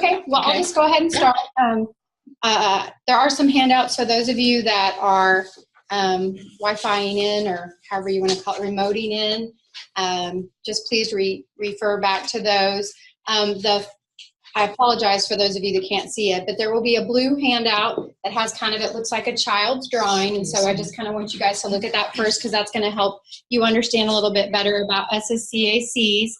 Okay, well, I'll just go ahead and start. There are some handouts, so those of you that are Wi-Fiing in, or however you want to call it, remoting in, just please refer back to those. I apologize for those of you that can't see it, but there will be a blue handout that has kind of, it looks like a child's drawing, and so I just kind of want you guys to look at that first, because that's going to help you understand a little bit better about us as CACs.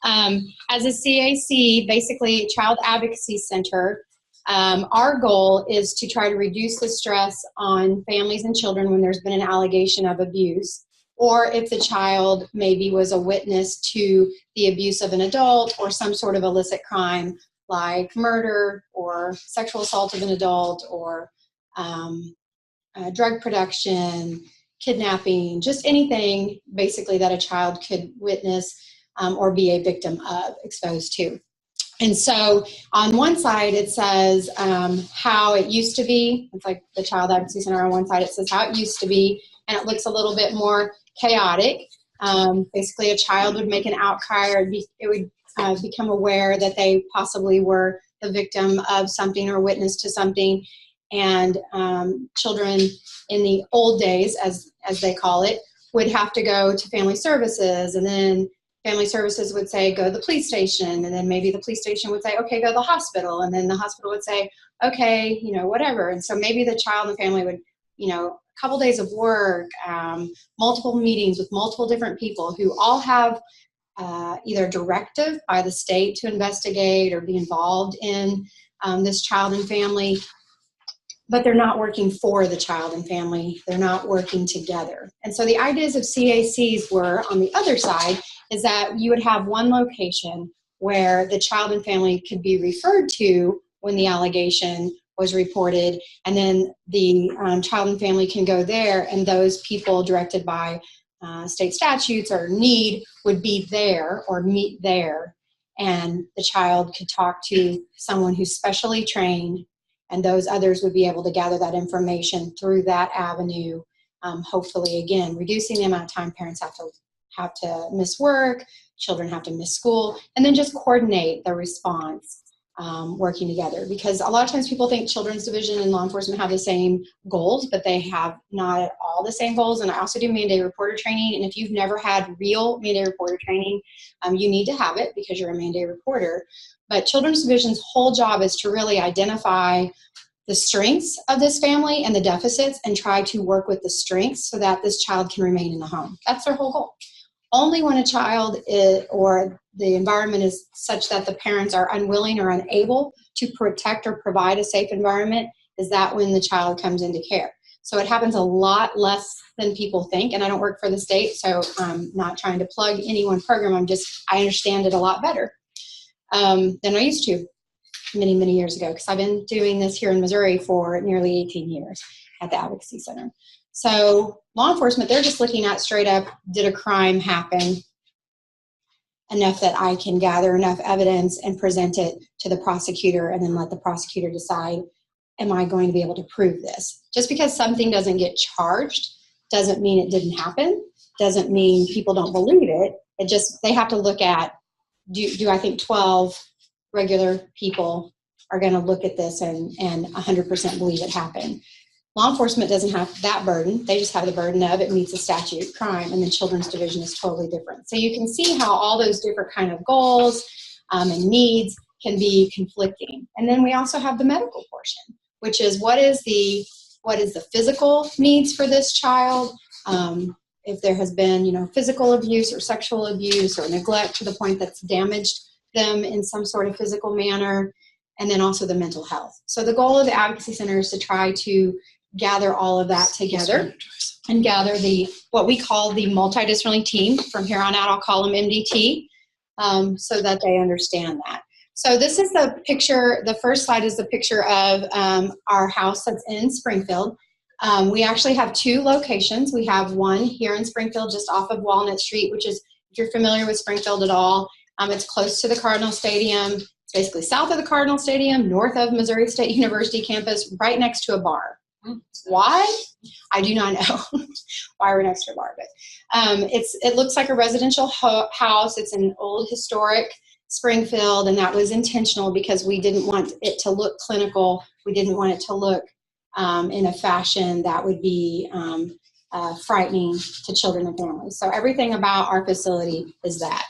As a CAC, basically Child Advocacy Center, our goal is to try to reduce the stress on families and children when there's been an allegation of abuse, or if the child maybe was a witness to the abuse of an adult or some sort of illicit crime like murder or sexual assault of an adult, or drug production, kidnapping, just anything basically that a child could witness or be a victim of, exposed to. And so on one side it says how it used to be. It's like the Child Advocacy Center. On one side it says how it used to be, and it looks a little bit more chaotic. Basically a child would make an outcry, or it would become aware that they possibly were the victim of something or witness to something. And children in the old days, as they call it, would have to go to family services, and then family services would say, go to the police station, and then maybe the police station would say, okay, go to the hospital, and then the hospital would say, okay, whatever. And so maybe the child and family would, a couple days of work, multiple meetings with multiple different people who all have either directive by the state to investigate or be involved in this child and family, but they're not working for the child and family. They're not working together. And so the ideas of CACs were, on the other side, is that you would have one location where the child and family could be referred to when the allegation was reported, and then the child and family can go there, and those people directed by state statutes or need would be there or meet there, and the child could talk to someone who's specially trained, and those others would be able to gather that information through that avenue, hopefully, again, reducing the amount of time parents have to miss work, children have to miss school, and then just coordinate the response, working together. Because a lot of times people think Children's Division and law enforcement have the same goals, but they have not at all the same goals. And I also do mandated reporter training, and if you've never had real mandated reporter training, you need to have it because you're a mandated reporter. But Children's Division's whole job is to really identify the strengths of this family and the deficits, and try to work with the strengths so that this child can remain in the home. That's their whole goal. Only when a child or the environment is such that the parents are unwilling or unable to protect or provide a safe environment is that when the child comes into care. So it happens a lot less than people think, and I don't work for the state, so I'm not trying to plug any one program. I understand it a lot better than I used to many, many years ago, because I've been doing this here in Missouri for nearly 18 years at the Advocacy Center. So law enforcement, they're just looking at straight up, did a crime happen? Enough that I can gather enough evidence and present it to the prosecutor, and then let the prosecutor decide, am I going to be able to prove this? Just because something doesn't get charged doesn't mean it didn't happen, doesn't mean people don't believe it. It just, they have to look at, do I think 12 regular people are going to look at this and 100% believe it happened? Law enforcement doesn't have that burden. They just have the burden of it meets a statute crime, and then Children's Division is totally different. So you can see how all those different kind of goals and needs can be conflicting. And then we also have the medical portion, which is what is the physical needs for this child? If there has been, physical abuse or sexual abuse or neglect to the point that's damaged them in some sort of physical manner, and then also the mental health. So the goal of the Advocacy Center is to try to gather all of that together and gather what we call the multidisciplinary team. From here on out, I'll call them MDT, so that they understand that. So this is the picture. The first slide is the picture of our house that's in Springfield. We actually have two locations. We have one here in Springfield, just off of Walnut Street, which is, if you're familiar with Springfield at all, it's close to the Cardinal Stadium. It's basically south of the Cardinal Stadium, north of Missouri State University campus, right next to a bar. Why? I do not know why we're next to a bar, but it looks like a residential house. It's an old historic Springfield, and that was intentional because we didn't want it to look clinical. We didn't want it to look in a fashion that would be frightening to children and families. So everything about our facility is that.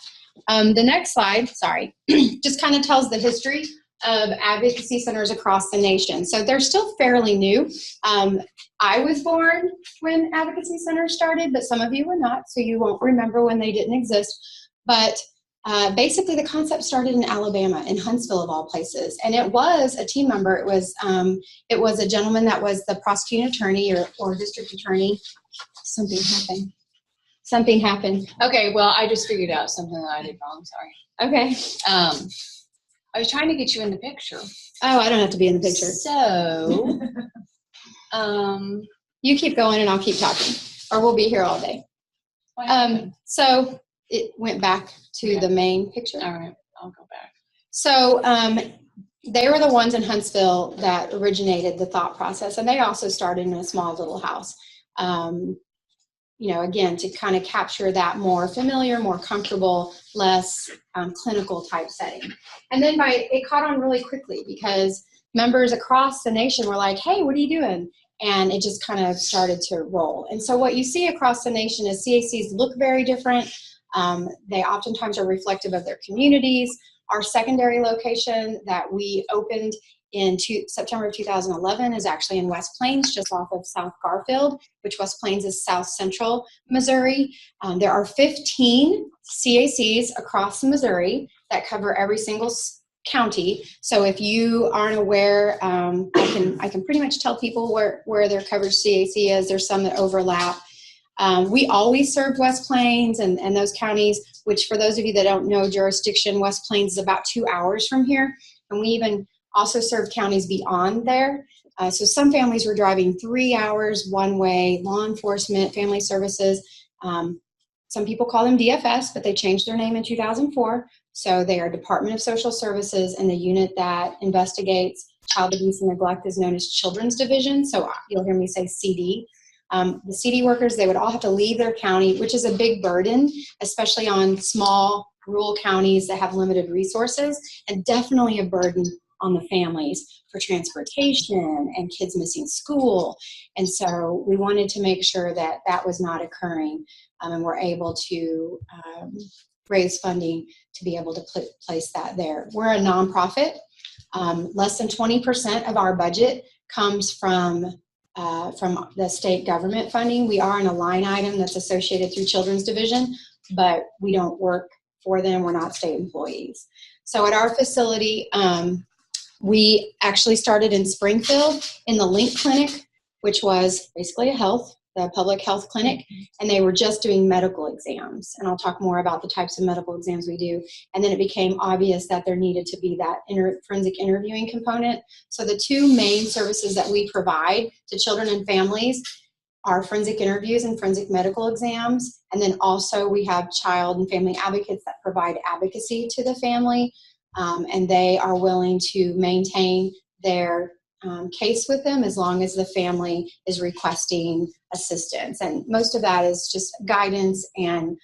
The next slide, sorry, just kind of tells the history of advocacy centers across the nation. So they're still fairly new. I was born when advocacy centers started, but some of you were not, so you won't remember when they didn't exist. But basically the concept started in Alabama, in Huntsville of all places. And it was a team member. It was a gentleman that was the prosecuting attorney or district attorney. Something happened. Okay, well, I just figured out something that I did wrong. Sorry. Okay. I was trying to get you in the picture. Oh, I don't have to be in the picture. So, you keep going and I'll keep talking, or we'll be here all day. So it went back to the main picture. All right, I'll go back. So they were the ones in Huntsville that originated the thought process, and they also started in a small little house. Again, to kind of capture that more familiar, more comfortable, less clinical type setting. And then it caught on really quickly because members across the nation were like, hey, what are you doing? And it just kind of started to roll. And so what you see across the nation is CACs look very different. They oftentimes are reflective of their communities. Our secondary location that we opened in September of 2011 is actually in West Plains, just off of South Garfield, which West Plains is south central Missouri. There are 15 CACs across Missouri that cover every single county. So if you aren't aware, I can pretty much tell people where their coverage CAC is. There's some that overlap. We always served West Plains and those counties, which for those of you that don't know jurisdiction, West Plains is about 2 hours from here. And we even also served counties beyond there. So some families were driving 3 hours one way, law enforcement, family services. Some people call them DFS, but they changed their name in 2004. So they are Department of Social Services, and the unit that investigates child abuse and neglect is known as Children's Division. So you'll hear me say CD. The CD workers, they would all have to leave their county, which is a big burden, especially on small rural counties that have limited resources, and definitely a burden on the families for transportation and kids missing school. And so we wanted to make sure that that was not occurring, and we're able to raise funding to be able to place that there. We're a nonprofit. Less than 20% of our budget comes from the state government funding. We are in a line item that's associated through Children's Division, but we don't work for them. We're not state employees. So at our facility, we actually started in Springfield in the Link Clinic, which was basically the public health clinic, and they were just doing medical exams. And I'll talk more about the types of medical exams we do. And then it became obvious that there needed to be that forensic interviewing component. So the two main services that we provide to children and families are forensic interviews and forensic medical exams. And then also we have child and family advocates that provide advocacy to the family. And they are willing to maintain their case with them as long as the family is requesting assistance. And most of that is just guidance and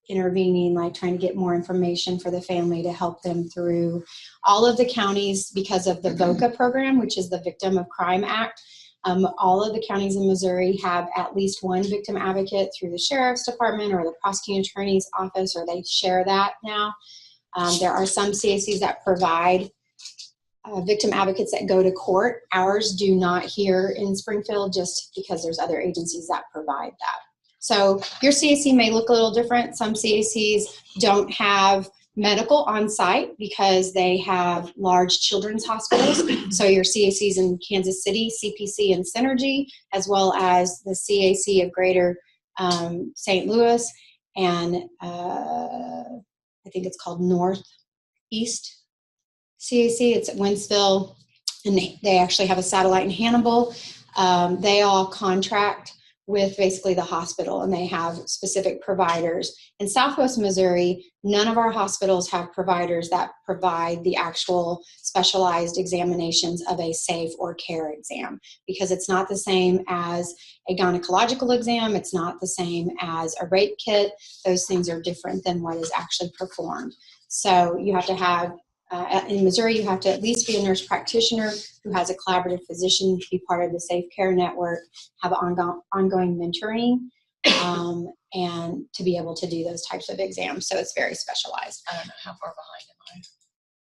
intervening, like trying to get more information for the family to help them through. All of the counties, because of the VOCA program, which is the Victim of Crime Act, all of the counties in Missouri have at least one victim advocate through the sheriff's department or the prosecuting attorney's office, or they share that now. There are some CACs that provide victim advocates that go to court. Ours do not here in Springfield, just because there's other agencies that provide that. So your CAC may look a little different. Some CACs don't have medical on site because they have large children's hospitals. So your CACs in Kansas City, CPC and Synergy, as well as the CAC of Greater St. Louis, and I think it's called Northeast CAC. It's at Wentzville, and they actually have a satellite in Hannibal. They all contract with basically the hospital, and they have specific providers. In Southwest Missouri, none of our hospitals have providers that provide the actual specialized examinations of a SAFE or CARE exam, because it's not the same as a gynecological exam. It's not the same as a rape kit. Those things are different than what is actually performed. So you have to have, in Missouri, you have to at least be a nurse practitioner who has a collaborative physician to be part of the Safe Care Network, have ongoing mentoring, and to be able to do those types of exams. So it's very specialized. I don't know how far behind am I.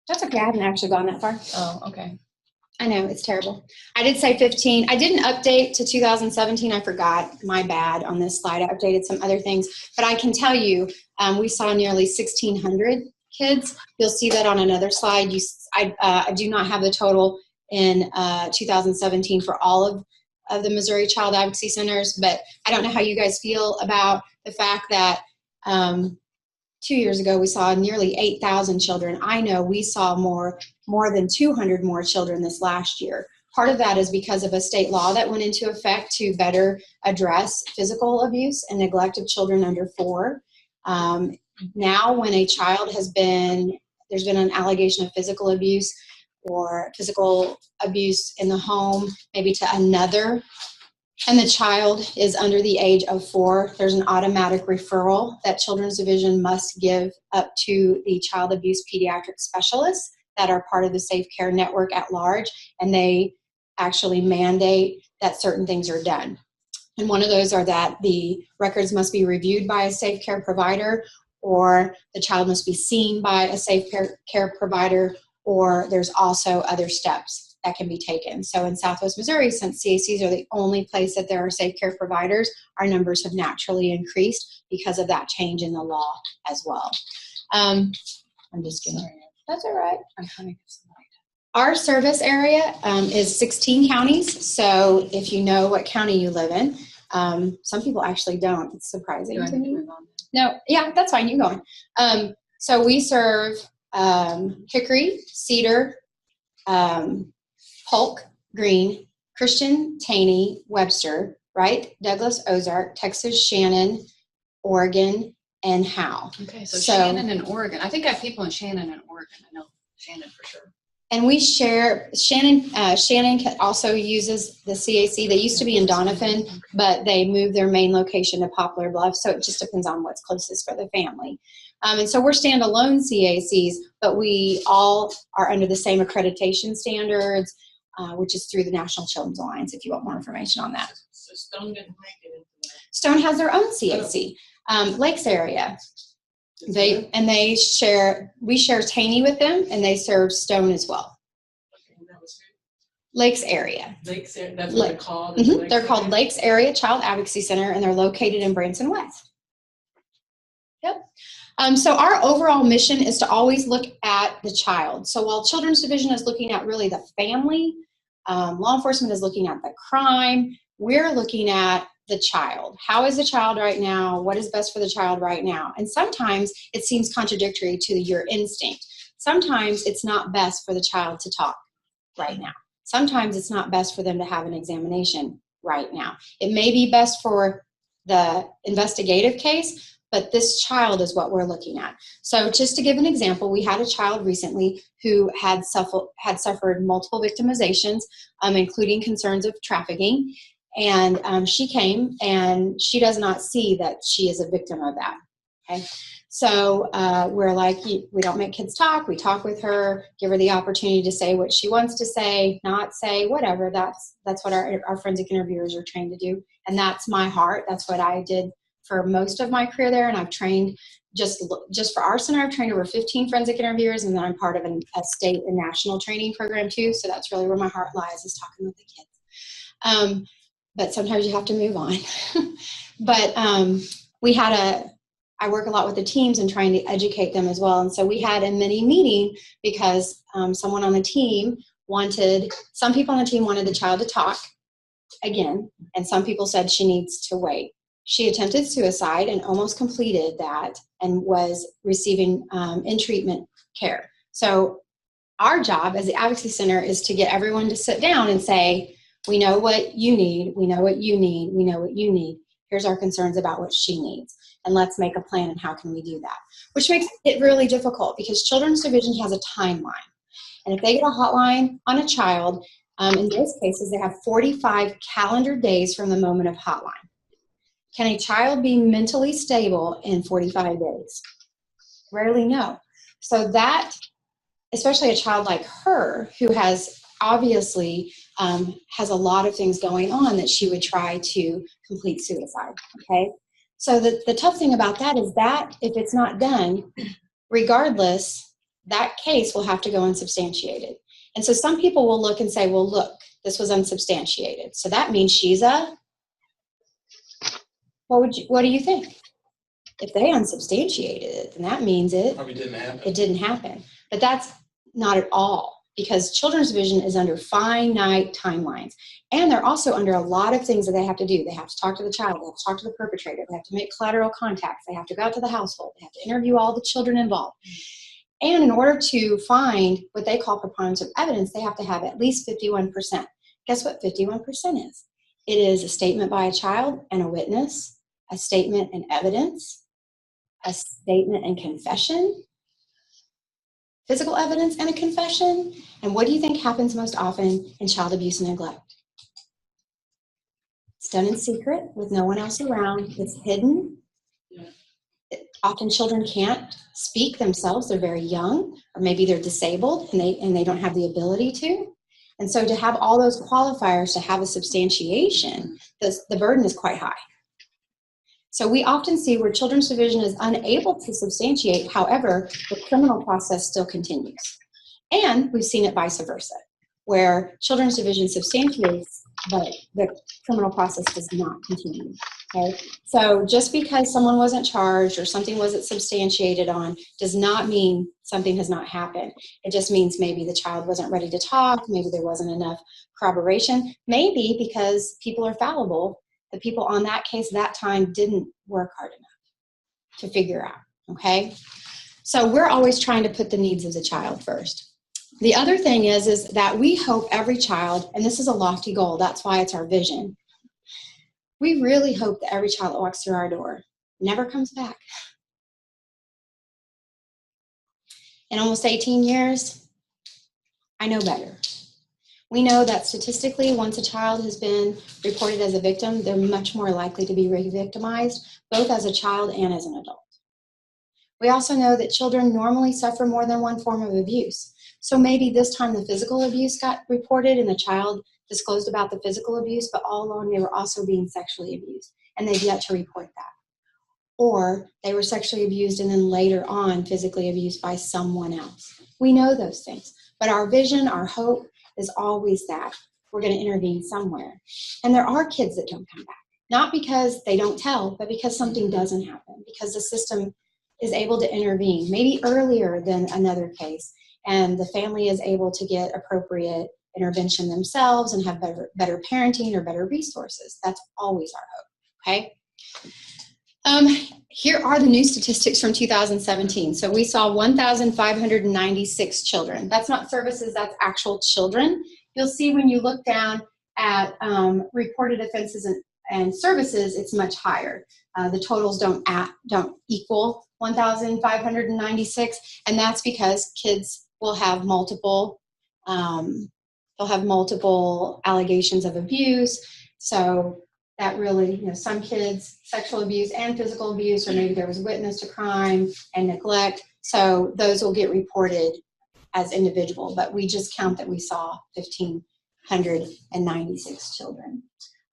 That's okay. I haven't actually gone that far. Oh, okay. I know, it's terrible. I did say 15. I didn't update to 2017. I forgot. My bad on this slide. I updated some other things. But I can tell you, we saw nearly 1,600 kids. You'll see that on another slide. I do not have the total in 2017 for all of the Missouri Child Advocacy Centers, but I don't know how you guys feel about the fact that 2 years ago we saw nearly 8,000 children. I know we saw more than 200 more children this last year. Part of that is because of a state law that went into effect to better address physical abuse and neglect of children under 4. Now when a child there's been an allegation of physical abuse or physical abuse in the home, maybe to another, and the child is under the age of 4, there's an automatic referral that Children's Division must give up to the child abuse pediatric specialists that are part of the Safe Care Network at large, and they actually mandate that certain things are done. And one of those are that the records must be reviewed by a safe care provider, or the child must be seen by a safe care provider, or there's also other steps that can be taken. So in Southwest Missouri, since CACs are the only place that there are safe care providers, our numbers have naturally increased because of that change in the law as well. I'm just kidding. That's all right. I'm trying to get some light. Our service area is 16 counties. So if you know what county you live in, some people actually don't. It's surprising to me. No, yeah, that's fine. You go on. So we serve Hickory, Cedar, Polk, Greene, Christian, Taney, Webster, Wright, Douglas, Ozark, Texas, Shannon, Oregon, and Howe. Okay, so Shannon and Oregon. I think I have people in Shannon and Oregon. I know Shannon for sure. And we share, Shannon also uses the CAC. They used to be in Doniphan, but they moved their main location to Poplar Bluff, so it just depends on what's closest for the family. And so we're standalone CACs, but we all are under the same accreditation standards, which is through the National Children's Alliance, if you want more information on that. So Stone didn't make it into that. Stone has their own CAC. Lakes area. We share Taney with them, and they serve Stone as well. Okay, that was Lakes area. Lakes, that's what they're called. Mm-hmm. They're called Lakes Area Child Advocacy Center, and they're located in Branson West. Yep. So our overall mission is to always look at the child. So while Children's Division is looking at really the family, law enforcement is looking at the crime, we're looking at the child. How is the child right now? What is best for the child right now? And sometimes it seems contradictory to your instinct. Sometimes it's not best for the child to talk right now. Sometimes it's not best for them to have an examination right now. It may be best for the investigative case, but this child is what we're looking at. So just to give an example, we had a child recently who had suffered multiple victimizations, including concerns of trafficking. And she came, and she does not see that she is a victim of that. Okay, so we're like, we don't make kids talk. We talk with her, give her the opportunity to say what she wants to say, not say, whatever. That's what our forensic interviewers are trained to do, and that's my heart. That's what I did for most of my career there, and I've trained just for our center. I've trained over 15 forensic interviewers, and then I'm part of a state and national training program too. So that's really where my heart lies, is talking with the kids. But sometimes you have to move on. But I work a lot with the teams and trying to educate them as well. And so we had a mini meeting because someone on the team some people on the team wanted the child to talk again, and some people said she needs to wait. She attempted suicide and almost completed that and was receiving in-treatment care. So our job as the Advocacy Center is to get everyone to sit down and say, we know what you need, we know what you need, we know what you need. Here's our concerns about what she needs. And let's make a plan and how can we do that? Which makes it really difficult because Children's Division has a timeline. And if they get a hotline on a child, in most cases, they have 45 calendar days from the moment of hotline. Can a child be mentally stable in 45 days? Rarely, no. So that, especially a child like her, who has obviously has a lot of things going on, that she would try to complete suicide, okay? So the tough thing about that is that if it's not done, regardless, that case will have to go unsubstantiated. And so some people will look and say, well, look, this was unsubstantiated. So that means she's a, what do you think? If they unsubstantiated it, then that means it Probably didn't happen. It didn't happen. But that's not at all, because children's vision is under finite timelines. And they're also under a lot of things that they have to do. They have to talk to the child. They have to talk to the perpetrator. They have to make collateral contacts. They have to go out to the household. They have to interview all the children involved. And in order to find what they call preponderance of evidence, they have to have at least 51%. Guess what 51% is? It is a statement by a child and a witness, a statement and evidence, a statement and confession, physical evidence and a confession. And what do you think happens most often in child abuse and neglect? It's done in secret with no one else around. It's hidden. Often children can't speak themselves. They're very young, or maybe they're disabled and they don't have the ability to. And so to have all those qualifiers to have a substantiation, the burden is quite high. So we often see where children's division is unable to substantiate. However, the criminal process still continues. And we've seen it vice versa, where children's division substantiates, but the criminal process does not continue. Okay? So just because someone wasn't charged or something wasn't substantiated on does not mean something has not happened. It just means maybe the child wasn't ready to talk, maybe there wasn't enough corroboration, maybe because people are fallible. The people on that case that time didn't work hard enough to figure out, okay? So we're always trying to put the needs of the child first. The other thing is that we hope every child, and this is a lofty goal, that's why it's our vision, we really hope that every child that walks through our door never comes back. In almost 18 years, I know better. We know that statistically, once a child has been reported as a victim, they're much more likely to be re-victimized, both as a child and as an adult. We also know that children normally suffer more than one form of abuse. So maybe this time the physical abuse got reported and the child disclosed about the physical abuse, but all along they were also being sexually abused, and they've yet to report that. Or they were sexually abused and then later on physically abused by someone else. We know those things, but our vision, our hope, is always that we're going to intervene somewhere. And there are kids that don't come back, not because they don't tell, but because something doesn't happen, because the system is able to intervene, maybe earlier than another case, and the family is able to get appropriate intervention themselves and have better parenting or better resources. That's always our hope, okay? Here are the new statistics from 2017. So we saw 1,596 children. That's not services, that's actual children. You'll see when you look down at reported offenses and services, it's much higher. The totals don't equal 1,596, and that's because kids will have multiple, allegations of abuse. So that really, some kids, sexual abuse and physical abuse, or maybe there was witness to crime and neglect. So those will get reported as individual, but we just count that we saw 1,596 children.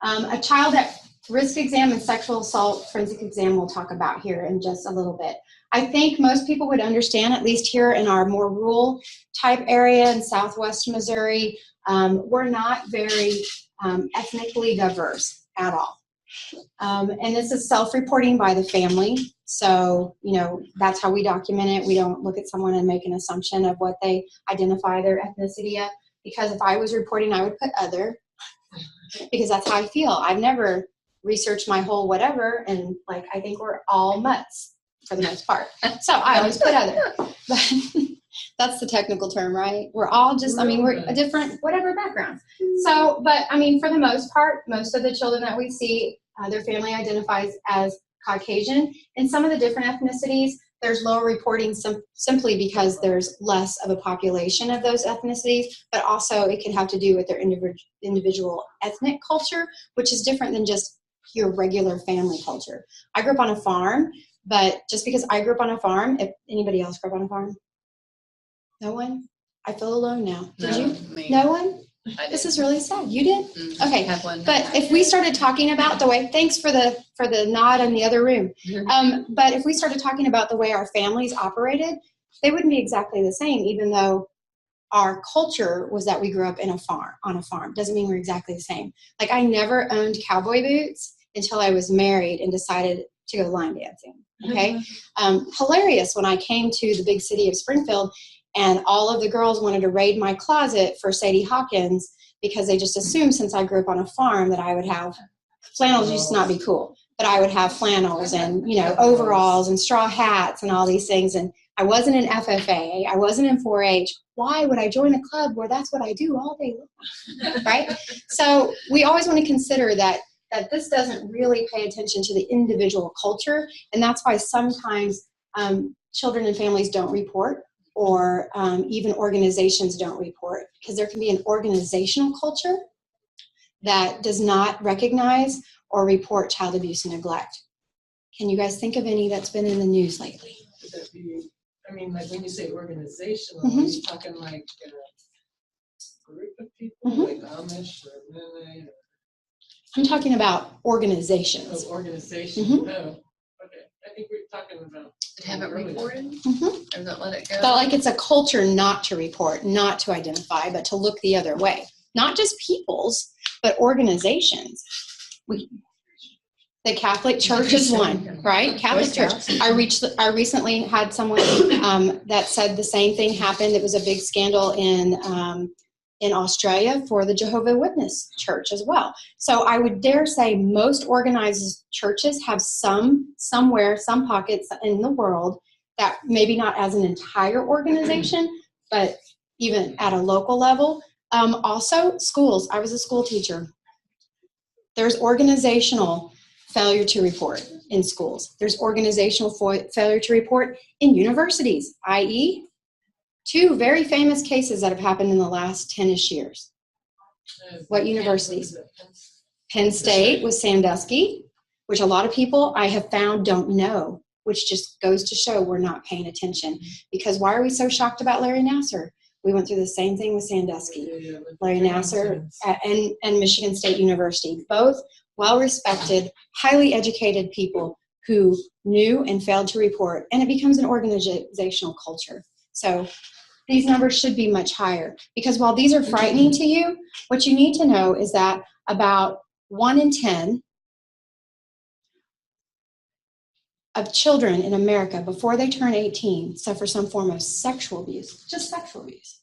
A child at risk exam and sexual assault forensic exam we'll talk about here in just a little bit. I think most people would understand, at least here in our more rural type area in Southwest Missouri, we're not very ethnically diverse at all. And this is self-reporting by the family. So, that's how we document it. We don't look at someone and make an assumption of what they identify their ethnicity at. Because if I was reporting, I would put other, because that's how I feel. I've never researched my whole whatever, and I think we're all mutts for the most part. So I always put other. But that's the technical term, right? We're all just, we're a different, whatever backgrounds. So, but for the most part, most of the children that we see, their family identifies as Caucasian. In some of the different ethnicities, there's lower reporting simply because there's less of a population of those ethnicities, but also it can have to do with their individual ethnic culture, which is different than just your regular family culture. I grew up on a farm, but just because I grew up on a farm, if anybody else grew up on a farm? No one? I feel alone now. Did No, you? me. No one? I This did. is really sad. You did? Mm, Okay. have one. But if we started talking about the way, thanks for the nod in the other room. But if we started talking about the way our families operated, they wouldn't be exactly the same, even though our culture was that we grew up on a farm. Doesn't mean we're exactly the same. Like, I never owned cowboy boots until I was married and decided to go line dancing. Okay. Hilarious when I came to the big city of Springfield and all of the girls wanted to raid my closet for Sadie Hawkins because they just assumed since I grew up on a farm that I would have flannels used to not be cool, but I would have flannels and, overalls and straw hats and all these things. And I wasn't in FFA. I wasn't in 4-H. Why would I join a club where that's what I do all day long, right? So we always want to consider that this doesn't really pay attention to the individual culture, and that's why sometimes children and families don't report, or even organizations don't report, because there can be an organizational culture that does not recognize or report child abuse and neglect. Can you guys think of any that's been in the news lately? Would that be, like when you say organizational, Mhm. are you talking like a group of people, Mhm. like Amish or Mennonite? I'm talking about organizations. Organization. Mhm. Oh, okay. I think we're talking about. But haven't reported? Mhm. Or not let it go? But like, it's a culture not to report, not to identify, but to look the other way. Not just people's, but organizations. The Catholic Church is one, right? Catholic Church. I recently had someone that said the same thing happened. It was a big scandal in Australia for the Jehovah's Witness church as well. So I would dare say most organized churches have some pockets in the world that maybe not as an entire organization, but even at a local level. Also, schools. I was a school teacher. There's organizational failure to report in schools. There's organizational failure to report in universities, i.e., 2 very famous cases that have happened in the last 10-ish years. What universities? Penn State with Sandusky, which a lot of people I have found don't know, which just goes to show we're not paying attention. Because why are we so shocked about Larry Nassar? We went through the same thing with Sandusky. Larry Nassar and Michigan State University, both well-respected, highly educated people who knew and failed to report, and it becomes an organizational culture. So these numbers should be much higher, because while these are frightening to you, what you need to know is that about 1 in 10 of children in America before they turn 18 suffer some form of sexual abuse, just sexual abuse.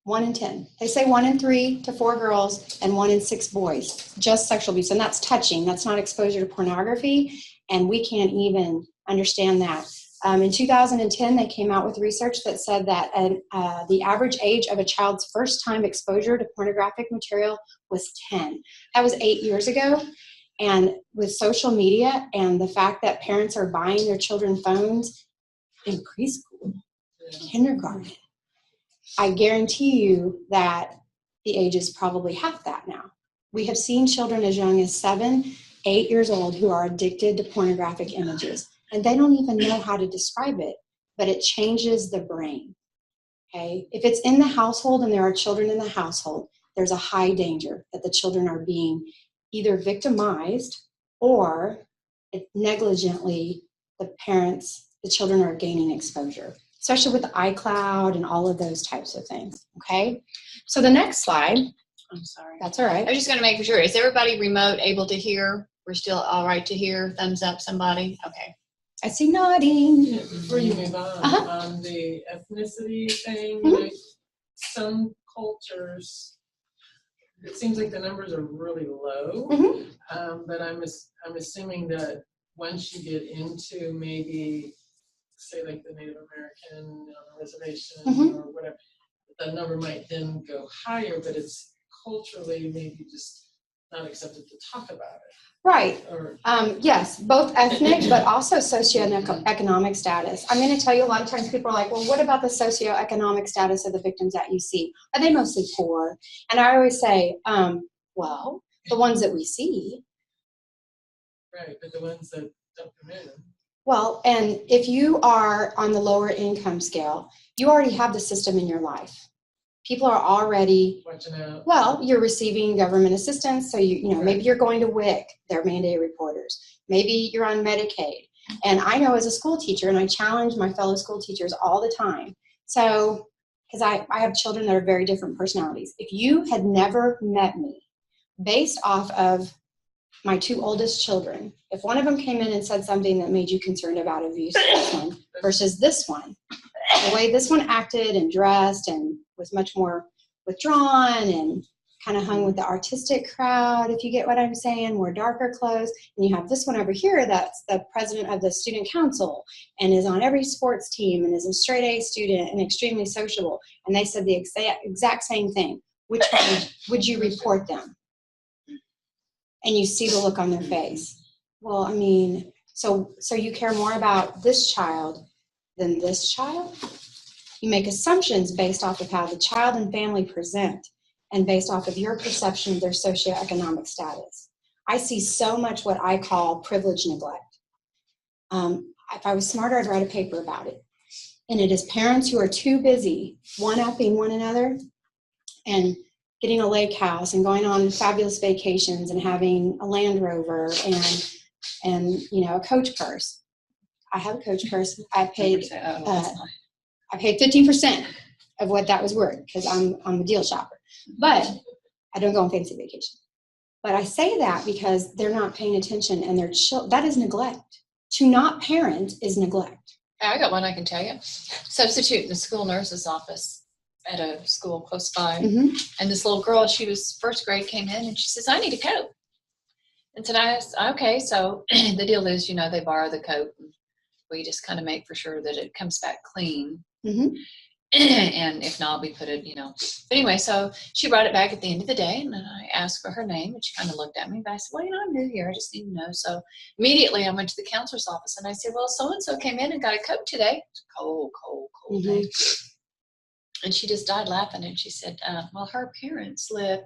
1 in 10. They say 1 in 3 to 4 girls and 1 in 6 boys, just sexual abuse. And that's touching. That's not exposure to pornography. And we can't even understand that. In 2010, they came out with research that said that the average age of a child's first time exposure to pornographic material was 10. That was 8 years ago. And with social media and the fact that parents are buying their children phones in preschool, kindergarten, I guarantee you that the age is probably half that now. We have seen children as young as 7, 8 years old who are addicted to pornographic images, and they don't even know how to describe it, but it changes the brain. Okay? If it's in the household and there are children in the household, there's a high danger that the children are being either victimized or negligently the children are gaining exposure, especially with the iCloud and all of those types of things. Okay, so the next slide. I'm sorry. That's all right. I was just going to make sure. Is everybody remote able to hear? We're still all right to hear? Thumbs up, somebody? Okay. I see nodding. Yeah, before you move on, the ethnicity thing, some cultures, it seems like the numbers are really low, but I'm assuming that once you get into maybe, say, like the Native American reservation or whatever, the number might then go higher, but it's culturally maybe just not accepted to talk about it. Right. Yes, both ethnic, but also socioeconomic status. I'm going to tell you, a lot of times people are like, well, what about the socioeconomic status of the victims that you see? Are they mostly poor? And I always say, well, the ones that we see. Right, but the ones that don't come in. Well, and if you are on the lower income scale, you already have the system in your life. People are already, Watching out. well, you're receiving government assistance. So, you know, Right. maybe you're going to WIC, they're mandated reporters. Maybe you're on Medicaid. And I know as a school teacher, and I challenge my fellow school teachers all the time. So, because I have children that are very different personalities. If you had never met me based off of my two oldest children, if one of them came in and said something that made you concerned about abuse, this one versus this one, the way this one acted and dressed and was much more withdrawn and kind of hung with the artistic crowd, if you get what I'm saying, more darker clothes. And you have this one over here that's the president of the student council and is on every sports team and is a straight A student and extremely sociable. And they said the exact same thing. Which one would you report them? And you see the look on their face. Well, I mean, so you care more about this child than this child? You make assumptions based off of how the child and family present and based off of your perception of their socioeconomic status. I see so much what I call privilege neglect. If I was smarter, I'd write a paper about it. And it is parents who are too busy one-upping one another and getting a lake house and going on fabulous vacations and having a Land Rover and you know, a coach purse. I have a coach purse. I paid 15% of what that was worth because I'm a deal shopper. But I don't go on fancy vacation. But I say that because they're not paying attention and that is neglect. To not parent is neglect. I got one I can tell you. Substitute in the school nurse's office at a school close by. Mm-hmm. And this little girl, she was first grade, came in and she says, I need a coat. And so I asked, okay, so the deal is, you know, they borrow the coat. And we just kind of make for sure that it comes back clean. Mm-hmm. And if not, we put it, you know. But anyway, so she brought it back at the end of the day, and then I asked for her name, and she kind of looked at me, but I said, well, you know, I'm new here. I just need to know. So immediately I went to the counselor's office, and I said, well, so-and-so came in and got a coat today. It's a cold Mm-hmm. day. And she just died laughing, and she said, well, her parents live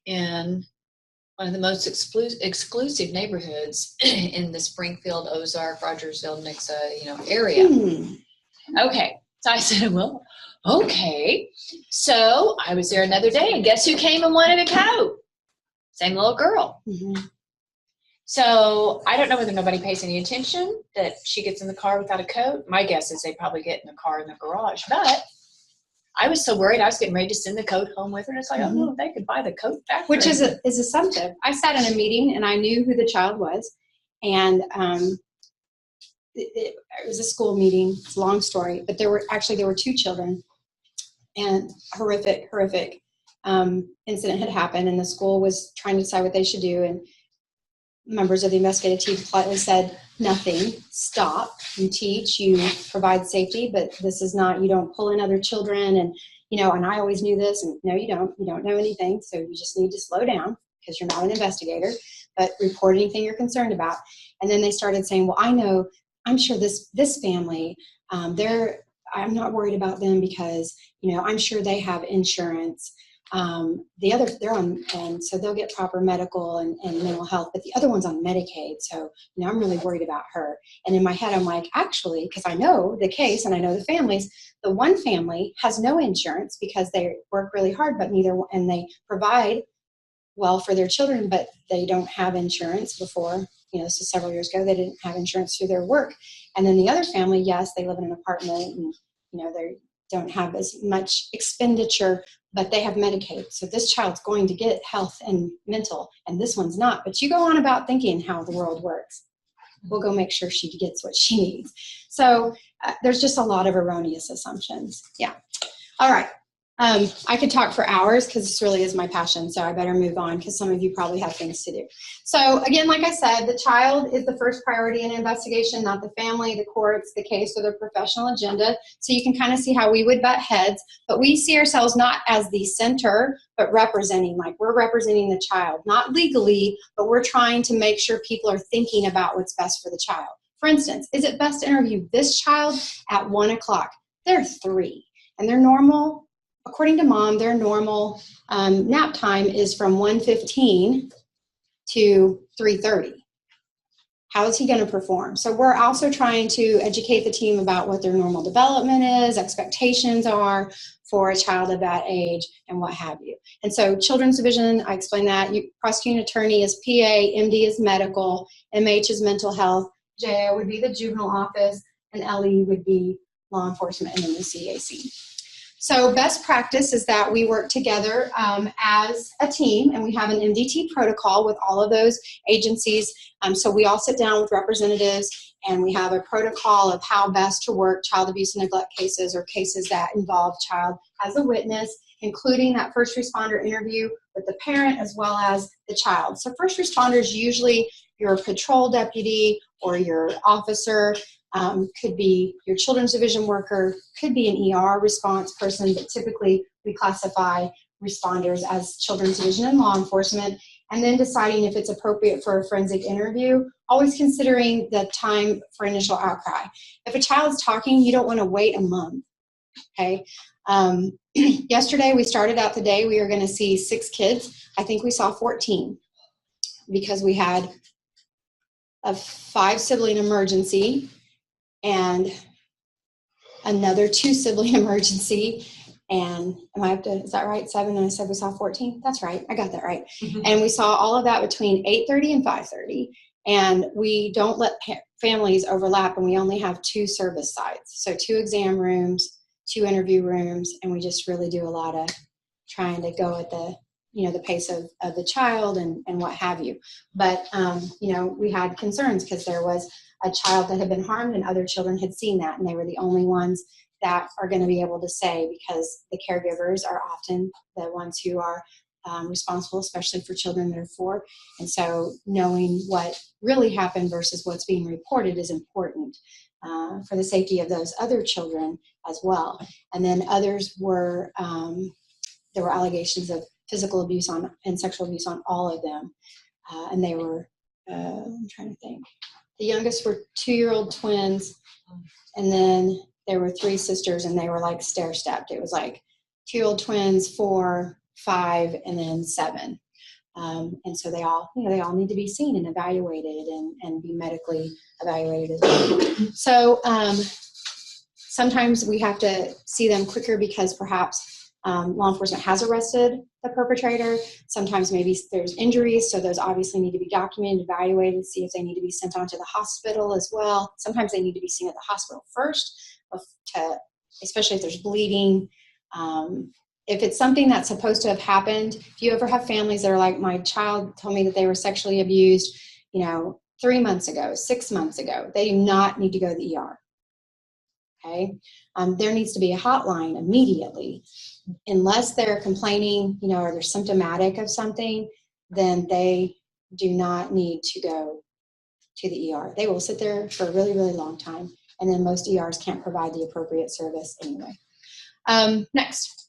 in one of the most exclusive neighborhoods in the Springfield, Ozark, Rogersville, Nixa, you know, area. Okay. So I said, well, okay. So I was there another day, and guess who came and wanted a coat? Same little girl. Mm-hmm. So I don't know whether nobody pays any attention that she gets in the car without a coat. My guess is they probably get in the car in the garage. But I was so worried. I was getting ready to send the coat home with her. And it's like, oh, no, they could buy the coat back. Which is assumptive. I sat in a meeting, and I knew who the child was. And it was a school meeting. It's a long story. But there were two children. And horrific incident had happened. And the school was trying to decide what they should do. And members of the investigative team politely said, nothing, stop, you teach, you provide safety, but this is not, you don't pull in other children. And, you know, and I always knew this, and no, you don't know anything. So you just need to slow down because you're not an investigator, but report anything you're concerned about. And then they started saying, well, I'm sure this family, I'm not worried about them because, you know, I'm sure they have insurance. They're on, and so they'll get proper medical and mental health, but the other one's on Medicaid. So, you know, I'm really worried about her. And in my head, I'm like, actually, because I know the case and I know the families, the one family has no insurance because they work really hard, but and they provide well for their children, but they don't have insurance before, you know, this is several years ago, they didn't have insurance through their work. And then the other family, yes, they live in an apartment and, you know, they don't have as much expenditure, but they have Medicaid. So this child's going to get health and mental, and this one's not. But you go on about thinking how the world works. We'll go make sure she gets what she needs. So there's just a lot of erroneous assumptions. Yeah. All right. I could talk for hours because this really is my passion, so I better move on because some of you probably have things to do. So again, like I said, the child is the first priority in an investigation, not the family, the courts, the case, or the professional agenda. So you can kind of see how we would butt heads, but we see ourselves not as the center, but representing, like we're representing the child, not legally, but we're trying to make sure people are thinking about what's best for the child. For instance, is it best to interview this child at 1 o'clock? They're 3, and their normal, according to mom, their normal nap time is from 1:15 to 3:30. how is he going to perform? So we're also trying to educate the team about what their normal development is, expectations are for a child of that age, and what have you. And so children's division, I explained that. Prosecuting attorney is PA, MD is medical, MH is mental health, JO would be the juvenile office, and LE would be law enforcement, and then the CAC. So best practice is that we work together as a team, and we have an MDT protocol with all of those agencies. So we all sit down with representatives, and we have a protocol of how best to work child abuse and neglect cases, or cases that involve child as a witness, including that first responder interview with the parent as well as the child. So first responders, usually your patrol deputy or your officer, could be your children's division worker, could be an ER response person, but typically we classify responders as children's division and law enforcement, and then deciding if it's appropriate for a forensic interview, always considering the time for initial outcry. If a child's talking, you don't want to wait a month, okay? Yesterday we started out the day, we were going to see 6 kids. I think we saw 14 because we had a 5-sibling emergency and another 2-sibling emergency, and is that right, 7, and I said we saw 14? That's right, I got that right. Mm-hmm. And we saw all of that between 8:30 and 5:30, and we don't let families overlap, and we only have 2 service sites, so 2 exam rooms, 2 interview rooms, and we just really do a lot of trying to go at the the pace of the child and what have you. But we had concerns because there was a child that had been harmed and other children had seen that, and they were the only ones that are going to be able to say, because the caregivers are often the ones who are responsible, especially for children that are 4. And so knowing what really happened versus what's being reported is important for the safety of those other children as well. And then others were, there were allegations of physical abuse and sexual abuse on all of them. And they were, I'm trying to think. The youngest were 2-year-old twins, and then there were 3 sisters, and they were like stair-stepped. It was like 2-year-old twins, 4, 5, and then 7. And so they all need to be seen and evaluated and be medically evaluated as well. So sometimes we have to see them quicker because perhaps law enforcement has arrested the perpetrator. Sometimes maybe there's injuries, so those obviously need to be documented, evaluated, see if they need to be sent on to the hospital as well. Sometimes they need to be seen at the hospital first, especially if there's bleeding. If it's something that's supposed to have happened, if you ever have families that are like, my child told me that they were sexually abused, 3 months ago, 6 months ago, they do not need to go to the ER. Okay, there needs to be a hotline immediately. Unless they're complaining, or they're symptomatic of something, then they do not need to go to the ER. They will sit there for a really, really long time, and then most ERs can't provide the appropriate service anyway. Next.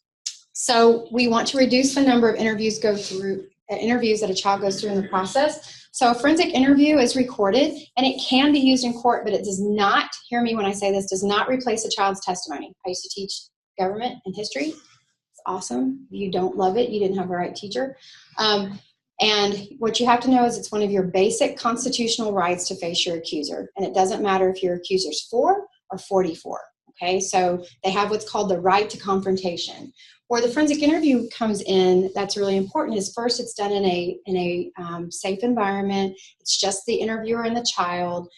So we want to reduce the number of interviews that a child goes through in the process. So a forensic interview is recorded, and it can be used in court, but it does not, hear me when I say this, does not replace a child's testimony. I used to teach government and history. It's awesome. You don't love it, you didn't have the right teacher. And what you have to know is it's one of your basic constitutional rights to face your accuser. And it doesn't matter if your accuser's 4 or 44. Okay, so they have what's called the right to confrontation. Where the forensic interview comes in, that's really important, is first it's done in a safe environment. It's just the interviewer and the child.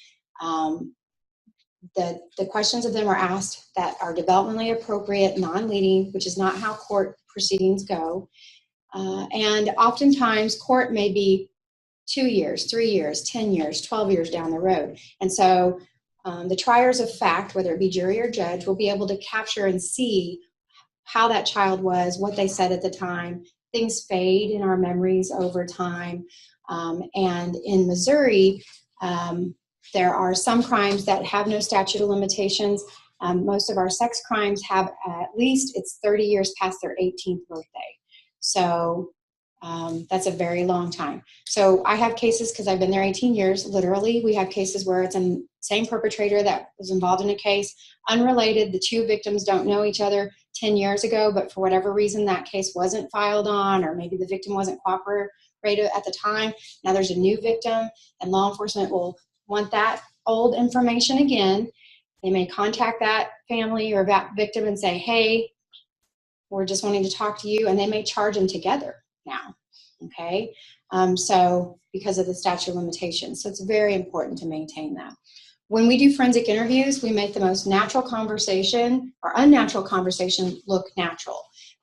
The questions of them are asked that are developmentally appropriate, non-leading, which is not how court proceedings go. And oftentimes court may be 2 years, 3 years, 10 years, 12 years down the road. And so the triers of fact, whether it be jury or judge, will be able to capture and see how that child was, what they said at the time. Things fade in our memories over time. And in Missouri, there are some crimes that have no statute of limitations. Most of our sex crimes have at least, it's 30 years past their 18th birthday. So that's a very long time. So I have cases, because I've been there 18 years, literally, we have cases where it's the same perpetrator that was involved in a case, unrelated, the 2 victims don't know each other 10 years ago, but for whatever reason that case wasn't filed on, or maybe the victim wasn't cooperative at the time. Now there's a new victim, and law enforcement will want that old information again, they may contact that family or that victim and say, hey, we're just wanting to talk to you, and they may charge them together now, okay? So because of the statute of limitations. So it's very important to maintain that. When we do forensic interviews, we make the most natural conversation or unnatural conversation look natural.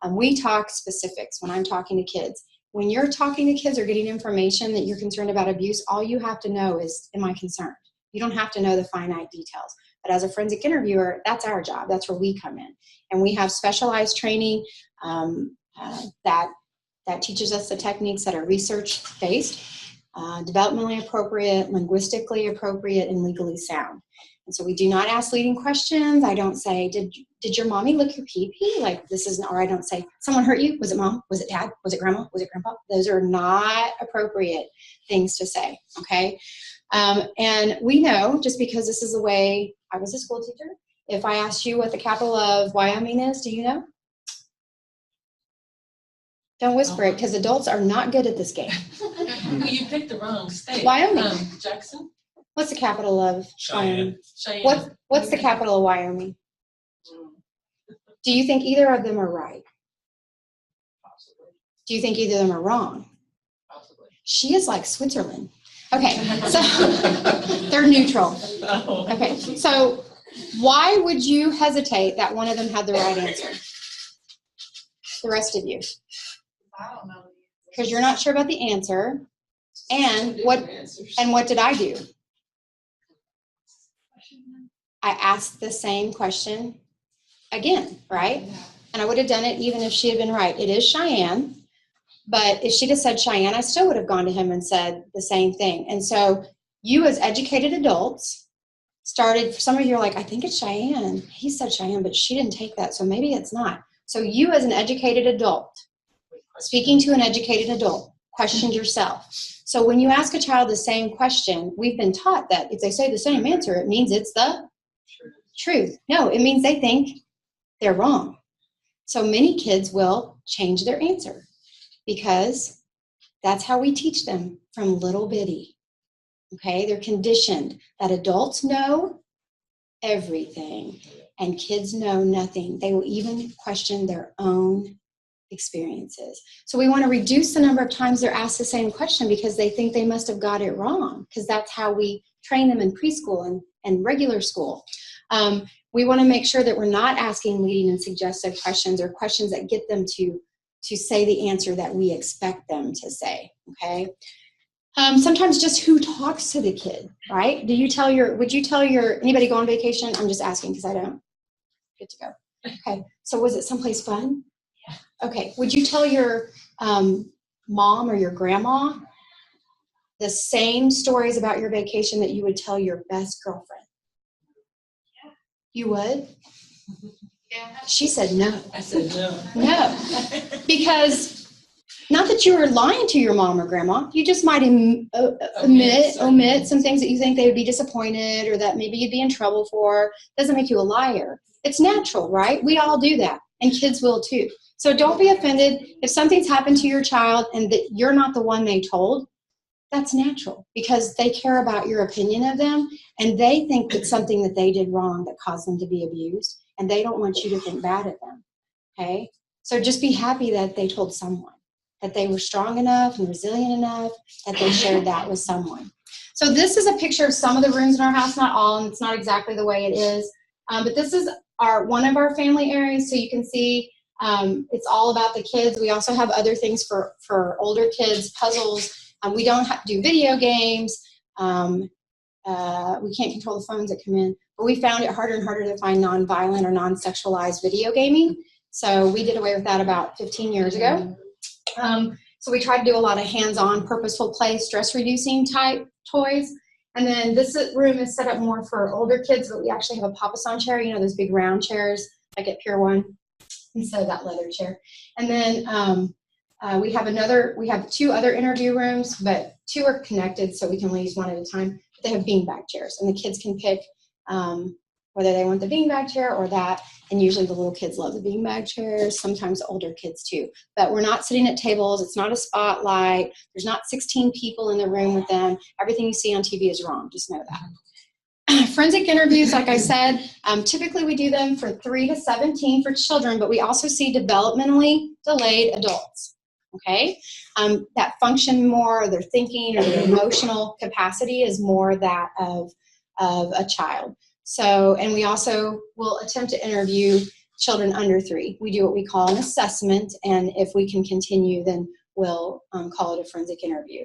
We talk specifics when I'm talking to kids. When you're talking to kids or getting information that you're concerned about abuse, all you have to know is, am I concerned? You don't have to know the finite details. But as a forensic interviewer, that's our job. That's where we come in. And we have specialized training that teaches us the techniques that are research-based, developmentally appropriate, linguistically appropriate, and legally sound. And so we do not ask leading questions. I don't say, did your mommy lick your pee-pee? Like, this isn't, or I don't say, someone hurt you? Was it mom? Was it dad? Was it grandma? Was it grandpa? Those are not appropriate things to say, okay? And we know, just because this is the way I was a school teacher, if I asked you what the capital of Wyoming is, do you know? Don't whisper it, because adults are not good at this game. You picked the wrong state. Wyoming. Jackson? What's the capital of Wyoming? Cheyenne. What's the capital of Wyoming? Do you think either of them are right? Possibly. Do you think either of them are wrong? Possibly. She is like Switzerland. Okay, so they're neutral. Oh. Okay, so why would you hesitate that one of them had the right answer? The rest of you. I don't know. Because you're not sure about the answer. And what did I do? I asked the same question again, right? And I would have done it even if she had been right. It is Cheyenne, but if she'd have said Cheyenne, I still would have gone to him and said the same thing. And so you as educated adults started, some of you are like, I think it's Cheyenne. He said Cheyenne, but she didn't take that, so maybe it's not. So you as an educated adult, speaking to an educated adult, questioned yourself. So when you ask a child the same question, we've been taught that if they say the same answer, it means it's the truth. No, it means they think they're wrong. So many kids will change their answer because that's how we teach them from little bitty. Okay, they're conditioned that adults know everything and kids know nothing. They will even question their own experiences. So we want to reduce the number of times they're asked the same question because they think they must have got it wrong, because that's how we train them in preschool and regular school. We want to make sure that we're not asking leading and suggestive questions or questions that get them to say the answer that we expect them to say, okay? Sometimes just who talks to the kid, right? Would you tell anybody go on vacation? I'm just asking because I don't. Good to go. Okay, so was it someplace fun? Yeah. Okay, would you tell your mom or your grandma the same stories about your vacation that you would tell your best girlfriend? Yeah. You would? Yeah. She said no. I said no. No, because not that you were lying to your mom or grandma, you just might omit some things that you think they would be disappointed or that maybe you'd be in trouble for. Doesn't make you a liar. It's natural, right? We all do that, and kids will too. So don't be offended if something's happened to your child and that you're not the one they told. That's natural because they care about your opinion of them, and they think it's something that they did wrong that caused them to be abused, and they don't want you to think bad of them, okay? So just be happy that they told someone, that they were strong enough and resilient enough that they shared that with someone. So this is a picture of some of the rooms in our house, not all, and it's not exactly the way it is, but this is one of our family areas, so you can see it's all about the kids. We also have other things for older kids, puzzles. We don't have to do video games. We can't control the phones that come in, but we found it harder and harder to find non-violent or non-sexualized video gaming. So we did away with that about 15 years ago. So we try to do a lot of hands-on, purposeful play, stress-reducing type toys. And then this room is set up more for older kids, but we actually have a papasan chair, you know, those big round chairs like at Pier 1, instead of that leather chair. And then we have 2 other interview rooms, but 2 are connected, so we can only use one at a time. But they have beanbag chairs, and the kids can pick whether they want the beanbag chair or that. And usually the little kids love the beanbag chairs, sometimes older kids too. But we're not sitting at tables. It's not a spotlight. There's not 16 people in the room with them. Everything you see on TV is wrong. Just know that. Forensic interviews, like I said, typically we do them for 3 to 17 for children, but we also see developmentally delayed adults. Okay, that function more, their thinking or their emotional capacity is more that of a child. So, and we also will attempt to interview children under 3. We do what we call an assessment, and if we can continue, then we'll call it a forensic interview.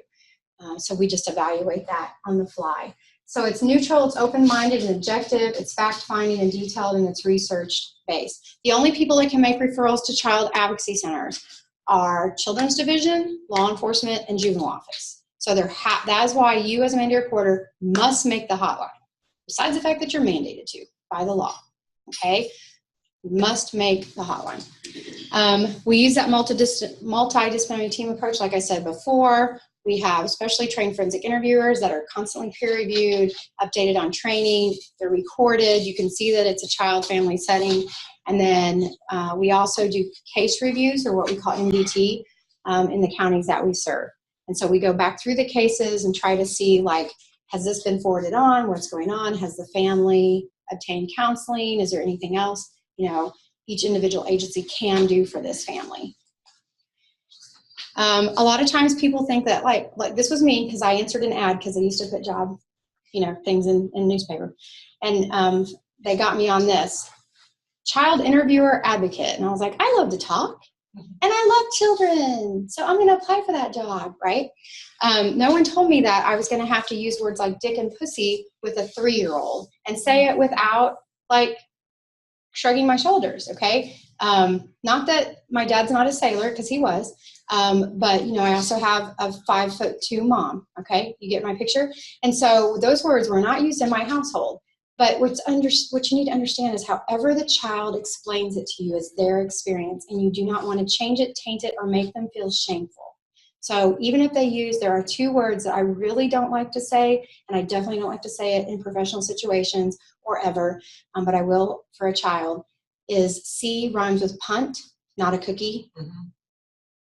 So we just evaluate that on the fly. So it's neutral, it's open-minded and objective, it's fact-finding and detailed, and it's research-based. The only people that can make referrals to child advocacy centers are Children's Division, Law Enforcement, and Juvenile Office. So that is why you as a mandated reporter must make the hotline. Besides the fact that you're mandated to by the law, okay? You must make the hotline. We use that multidisciplinary team approach, like I said before. We have specially trained forensic interviewers that are constantly peer-reviewed, updated on training. They're recorded. You can see that it's a child-family setting. And then we also do case reviews, or what we call MDT, in the counties that we serve. And so we go back through the cases and try to see, like, has this been forwarded on? What's going on? Has the family obtained counseling? Is there anything else, each individual agency can do for this family? A lot of times people think that, like this was me, because I answered an ad because I used to put job, things in newspaper. And they got me on this. Child interviewer advocate. And I was like, I love to talk. And I love children, so I'm going to apply for that job, right? No one told me that I was going to have to use words like dick and pussy with a 3-year-old and say it without, like, shrugging my shoulders, okay? Not that my dad's not a sailor, because he was, but, I also have a 5'2" mom, okay? You get my picture? And so those words were not used in my household. But what you need to understand is however the child explains it to you is their experience, and you do not want to change it, taint it, or make them feel shameful. So even if there are 2 words that I really don't like to say, and I definitely don't like to say it in professional situations or ever, but I will for a child, is C rhymes with punt, not a cookie,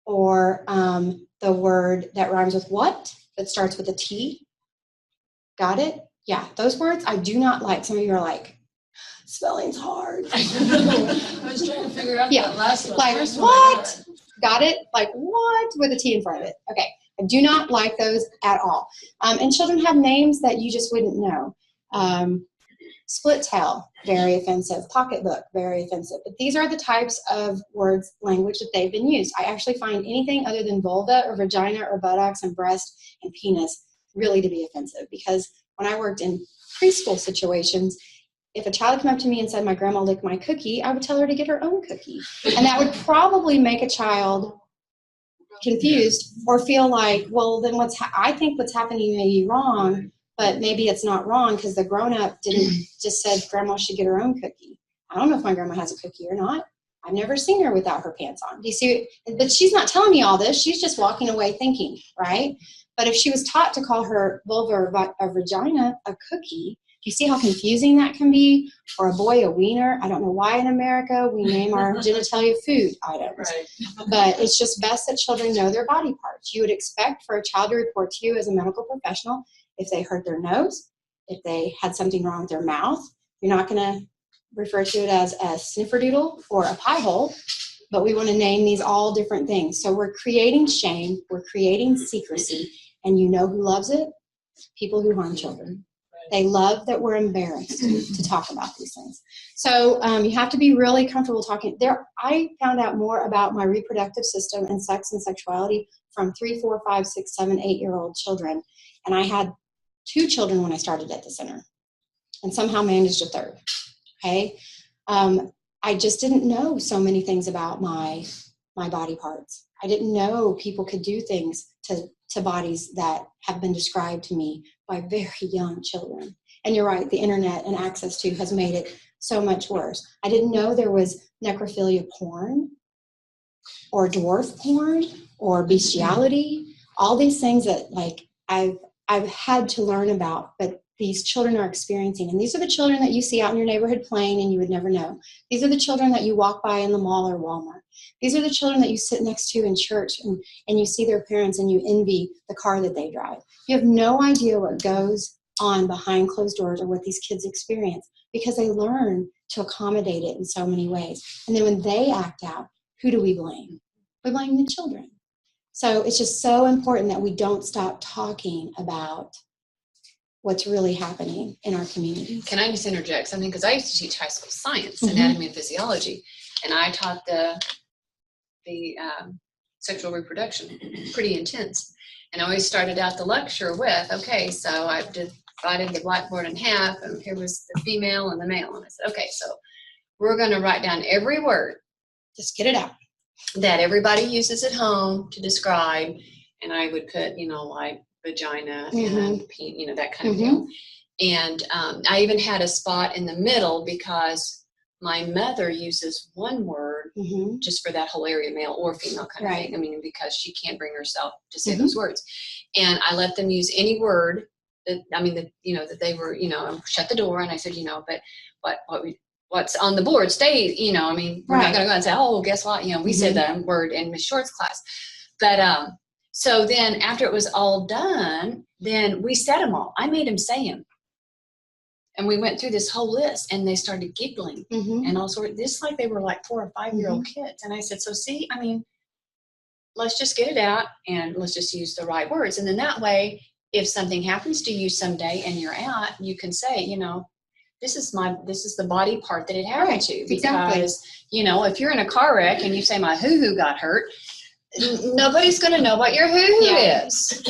or the word that rhymes with what, that starts with a T. Got it? Yeah, those words I do not like. Some of you are like, spelling's hard. I was trying to figure out that last one. Like, what? Got it? Like, what? With a T in front of it. Okay. I do not like those at all. And children have names that you just wouldn't know. Split tail, very offensive. Pocketbook, very offensive. But these are the types of words, language that they've been used. I actually find anything other than vulva or vagina or buttocks and breast and penis really to be offensive, because when I worked in preschool situations, if a child came up to me and said, my grandma licked my cookie, I would tell her to get her own cookie. And that would probably make a child confused or feel like, well, then I think what's happening may be wrong, but maybe it's not wrong because the grown-up just said grandma should get her own cookie. I don't know if my grandma has a cookie or not. I've never seen her without her pants on. Do you see? But she's not telling me all this. She's just walking away thinking, right? But if she was taught to call her vulva or vagina a cookie, do you see how confusing that can be? Or a boy a wiener? I don't know why in America we name our genitalia food items. Right. But it's just best that children know their body parts. You would expect for a child to report to you as a medical professional if they hurt their nose, if they had something wrong with their mouth. You're not going to refer to it as a snifferdoodle or a pie hole, but we want to name these all different things. So we're creating shame, we're creating secrecy, and you know who loves it? People who harm children. They love that we're embarrassed to talk about these things. So you have to be really comfortable talking. I found out more about my reproductive system and sex and sexuality from 3, 4, 5, 6, 7, 8-year-old children. And I had 2 children when I started at the center and somehow managed a 3rd. Okay. I just didn't know so many things about my body parts. I didn't know people could do things to bodies that have been described to me by very young children. And you're right, the internet and access to has made it so much worse. I didn't know there was necrophilia porn or dwarf porn or bestiality, all these things that like I've had to learn about, but these children are experiencing. And these are the children that you see out in your neighborhood playing and you would never know. These are the children that you walk by in the mall or Walmart. These are the children that you sit next to in church and you see their parents and you envy the car that they drive. You have no idea what goes on behind closed doors or what these kids experience because they learn to accommodate it in so many ways. And then when they act out, who do we blame? We blame the children. So it's just so important that we don't stop talking about what's really happening in our community. Can I just interject something? Because I used to teach high school science, anatomy and physiology, and I taught the sexual reproduction, pretty intense. And I always started out the lecture with, okay, so I've divided the blackboard in half, and here was the female and the male. And I said, okay, so we're going to write down every word. Just get it out. That everybody uses at home to describe. And I would put, like vagina and, that kind of deal. And I even had a spot in the middle because my mother uses one word just for that whole area, male or female kind of thing. I mean, because she can't bring herself to say those words. And I let them use any word that they were, shut the door. And I said, but what's on the board stays, we're not going to go and say, oh, guess what? We said that word in Miss Short's class. But so then after it was all done, then we said them all. I made them say them. And we went through this whole list and they started giggling and all sorts, just like they were like 4 or 5-year-old kids. And I said, so see, let's just get it out and let's just use the right words. And then that way, if something happens to you someday and you're out, you can say, this is the body part that it happened to. Because, if you're in a car wreck and you say my hoo-hoo got hurt, nobody's going to know what your hoo-hoo is.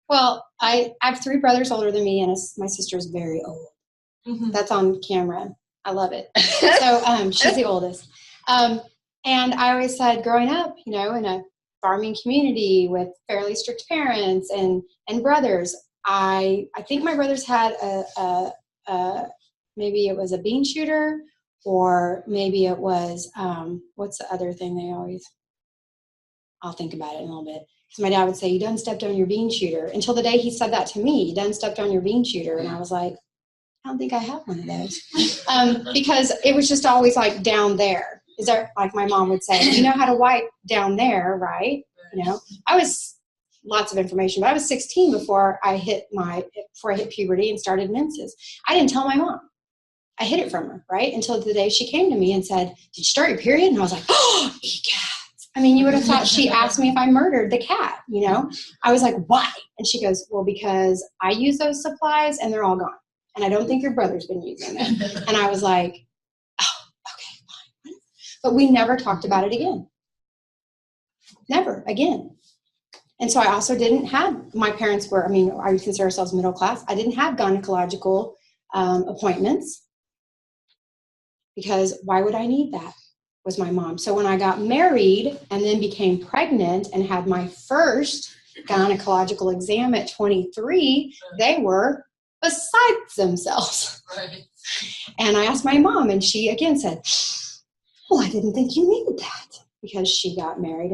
Well, I have 3 brothers older than me, and my sister is very old. That's on camera. I love it. So she's the oldest. And I always said, growing up, in a farming community with fairly strict parents and brothers, I think my brothers had maybe it was a bean shooter, or maybe it was what's the other thing they always? I'll think about it in a little bit. Because my dad would say, you done stepped on your bean shooter. Until the day he said that to me, you done stepped on your bean shooter. And I was like, I don't think I have one of those. Because it was just always like down there. Is there, like my mom would say, you know how to wipe down there, right? I was, lots of information, but I was 16 before I hit puberty and started menses. I didn't tell my mom. I hid it from her, right? Until the day she came to me and said, did you start your period? And I was like, oh, yeah. You would have thought she asked me if I murdered the cat, I was like, why? And she goes, well, because I use those supplies and they're all gone. And I don't think your brother's been using them. And I was like, oh, okay, fine. But we never talked about it again. Never again. And so I also didn't have, my parents were, I would consider ourselves middle class. I didn't have gynecological appointments because why would I need that? Was my mom. So when I got married and then became pregnant and had my first gynecological exam at 23, they were besides themselves. Right. And I asked my mom, and she again said, well, I didn't think you needed that, because she got married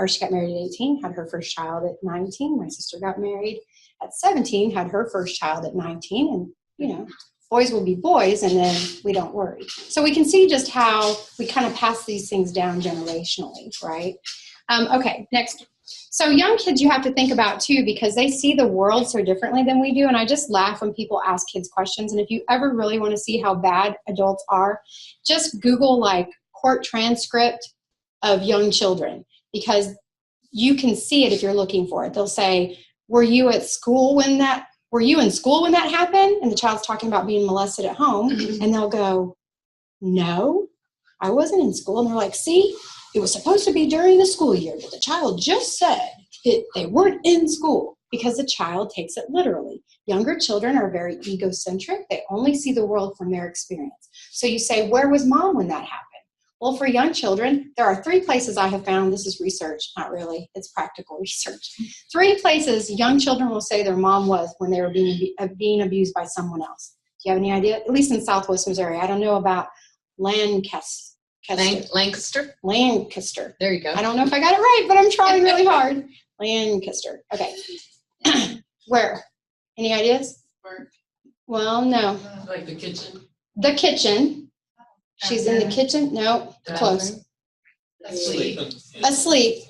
she got married at 18, had her first child at 19. My sister got married at 17, had her first child at 19, and boys will be boys, and then we don't worry. So we can see just how we kind of pass these things down generationally, right? Okay, next. So young kids you have to think about too, because they see the world so differently than we do. And I just laugh when people ask kids questions. And if you ever really want to see how bad adults are, just Google court transcript of young children, because you can see it if you're looking for it. They'll say, were you in school when that happened? And the child's talking about being molested at home. And they'll go, no, I wasn't in school. And they're like, see, it was supposed to be during the school year, but the child just said they weren't in school, because the child takes it literally. Younger children are very egocentric. They only see the world from their experience. So you say, where was mom when that happened? Well, for young children, there are 3 places I have found, this is research, not really, it's practical research. 3 places young children will say their mom was when they were being abused by someone else. Do you have any idea? At least in Southwest Missouri. I don't know about Lancaster. Lancaster. There you go. I don't know if I got it right, but I'm trying really hard. Lancaster. Okay. Where? Any ideas? Well, no. Like the kitchen? The kitchen. She's in the kitchen. No, close. Asleep. Asleep.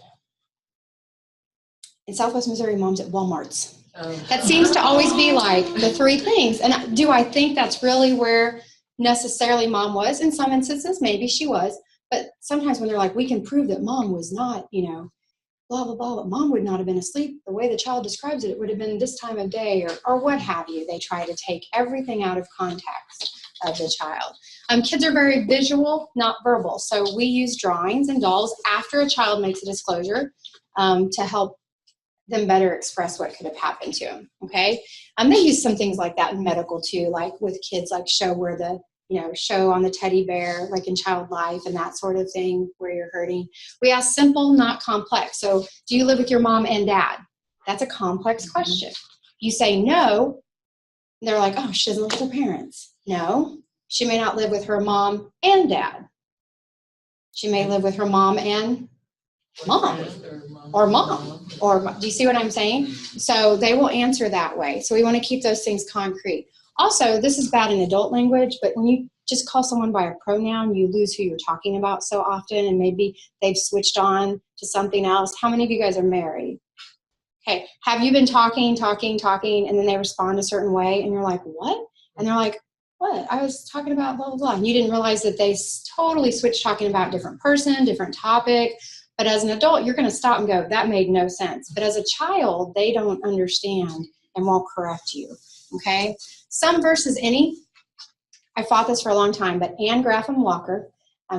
In Southwest Missouri, mom's at Walmart's. Oh. That seems to always be like the three things. And do I think that's really where necessarily mom was? In some instances, maybe she was. But sometimes when they're like, we can prove that mom was not, blah, blah, blah, but mom would not have been asleep. The way the child describes it, it would have been this time of day or what have you. They try to take everything out of context of the child. Kids are very visual, not verbal. So we use drawings and dolls after a child makes a disclosure to help them better express what could have happened to them, okay? They use some things like that in medical too, like with kids, like show where the, show on the teddy bear, like in child life and that sort of thing where you're hurting. We ask simple, not complex. So do you live with your mom and dad? That's a complex question. You say no, they're like, oh, she doesn't live with her parents. No, she may not live with her mom and dad. She may live with her mom and mom. Or do you see what I'm saying? So they will answer that way. So we want to keep those things concrete. Also, this is bad in adult language, but when you just call someone by a pronoun, you lose who you're talking about so often, and maybe they've switched on to something else. How many of you guys are married? Okay, have you been talking, and then they respond a certain way, and you're like, what? And they're like, what? I was talking about blah, blah, blah. And you didn't realize that they totally switched talking about a different person, different topic. But as an adult, you're going to stop and go, that made no sense. But as a child, they don't understand and won't correct you, okay? Some versus any. I fought this for a long time, but Anne Graffam Walker,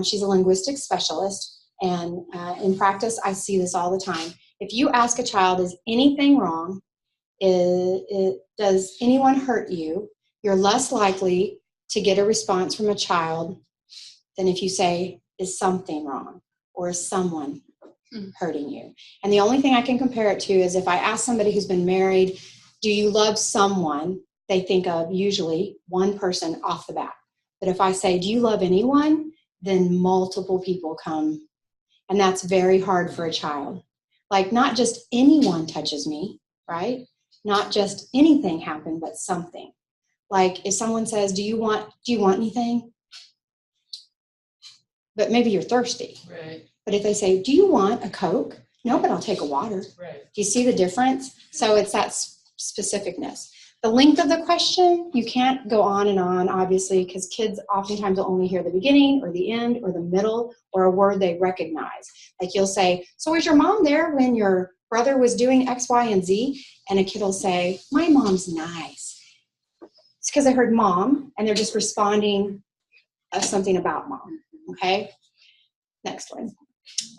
she's a linguistic specialist, and in practice, I see this all the time. If you ask a child, is anything wrong? Does anyone hurt you? You're less likely to get a response from a child than if you say, is something wrong? Or is someone hurting you? And the only thing I can compare it to is if I ask somebody who's been married, do you love someone? They think of usually one person off the bat. But if I say, do you love anyone? Then multiple people come. And that's very hard for a child. Like not just anyone touches me, right? Not just anything happened, but something. Like if someone says, do you want anything? But maybe you're thirsty. Right. But if they say, do you want a Coke? No, but I'll take a water. Right. Do you see the difference? So it's that specificness. The length of the question, you can't go on and on, obviously, because kids oftentimes will only hear the beginning or the end or the middle or a word they recognize. Like you'll say, so was your mom there when your brother was doing X, Y, and Z? And a kid will say, my mom's nice. It's because I heard mom, and they're just responding of something about mom, okay? Next one.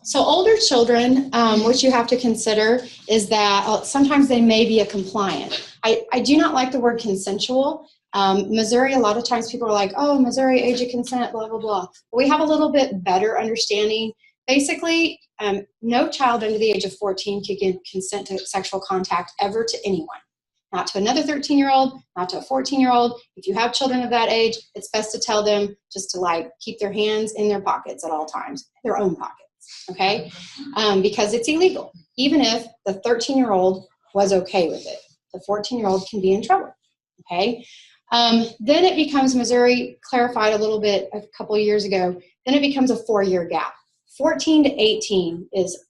So older children, what you have to consider is that sometimes they may be a compliant. I do not like the word consensual. Missouri, a lot of times people are like, oh, Missouri age of consent, blah, blah, blah. We have a little bit better understanding. Basically, no child under the age of 14 can give consent to sexual contact ever to anyone. Not to another 13-year-old, not to a 14-year-old. If you have children of that age, it's best to tell them just to keep their hands in their pockets at all times, their own pockets. Okay, because it's illegal. Even if the 13-year-old was okay with it, the 14-year-old can be in trouble. Okay, then it becomes, Missouri clarified a little bit a couple of years ago, then it becomes a 4-year gap. 14 to 18 is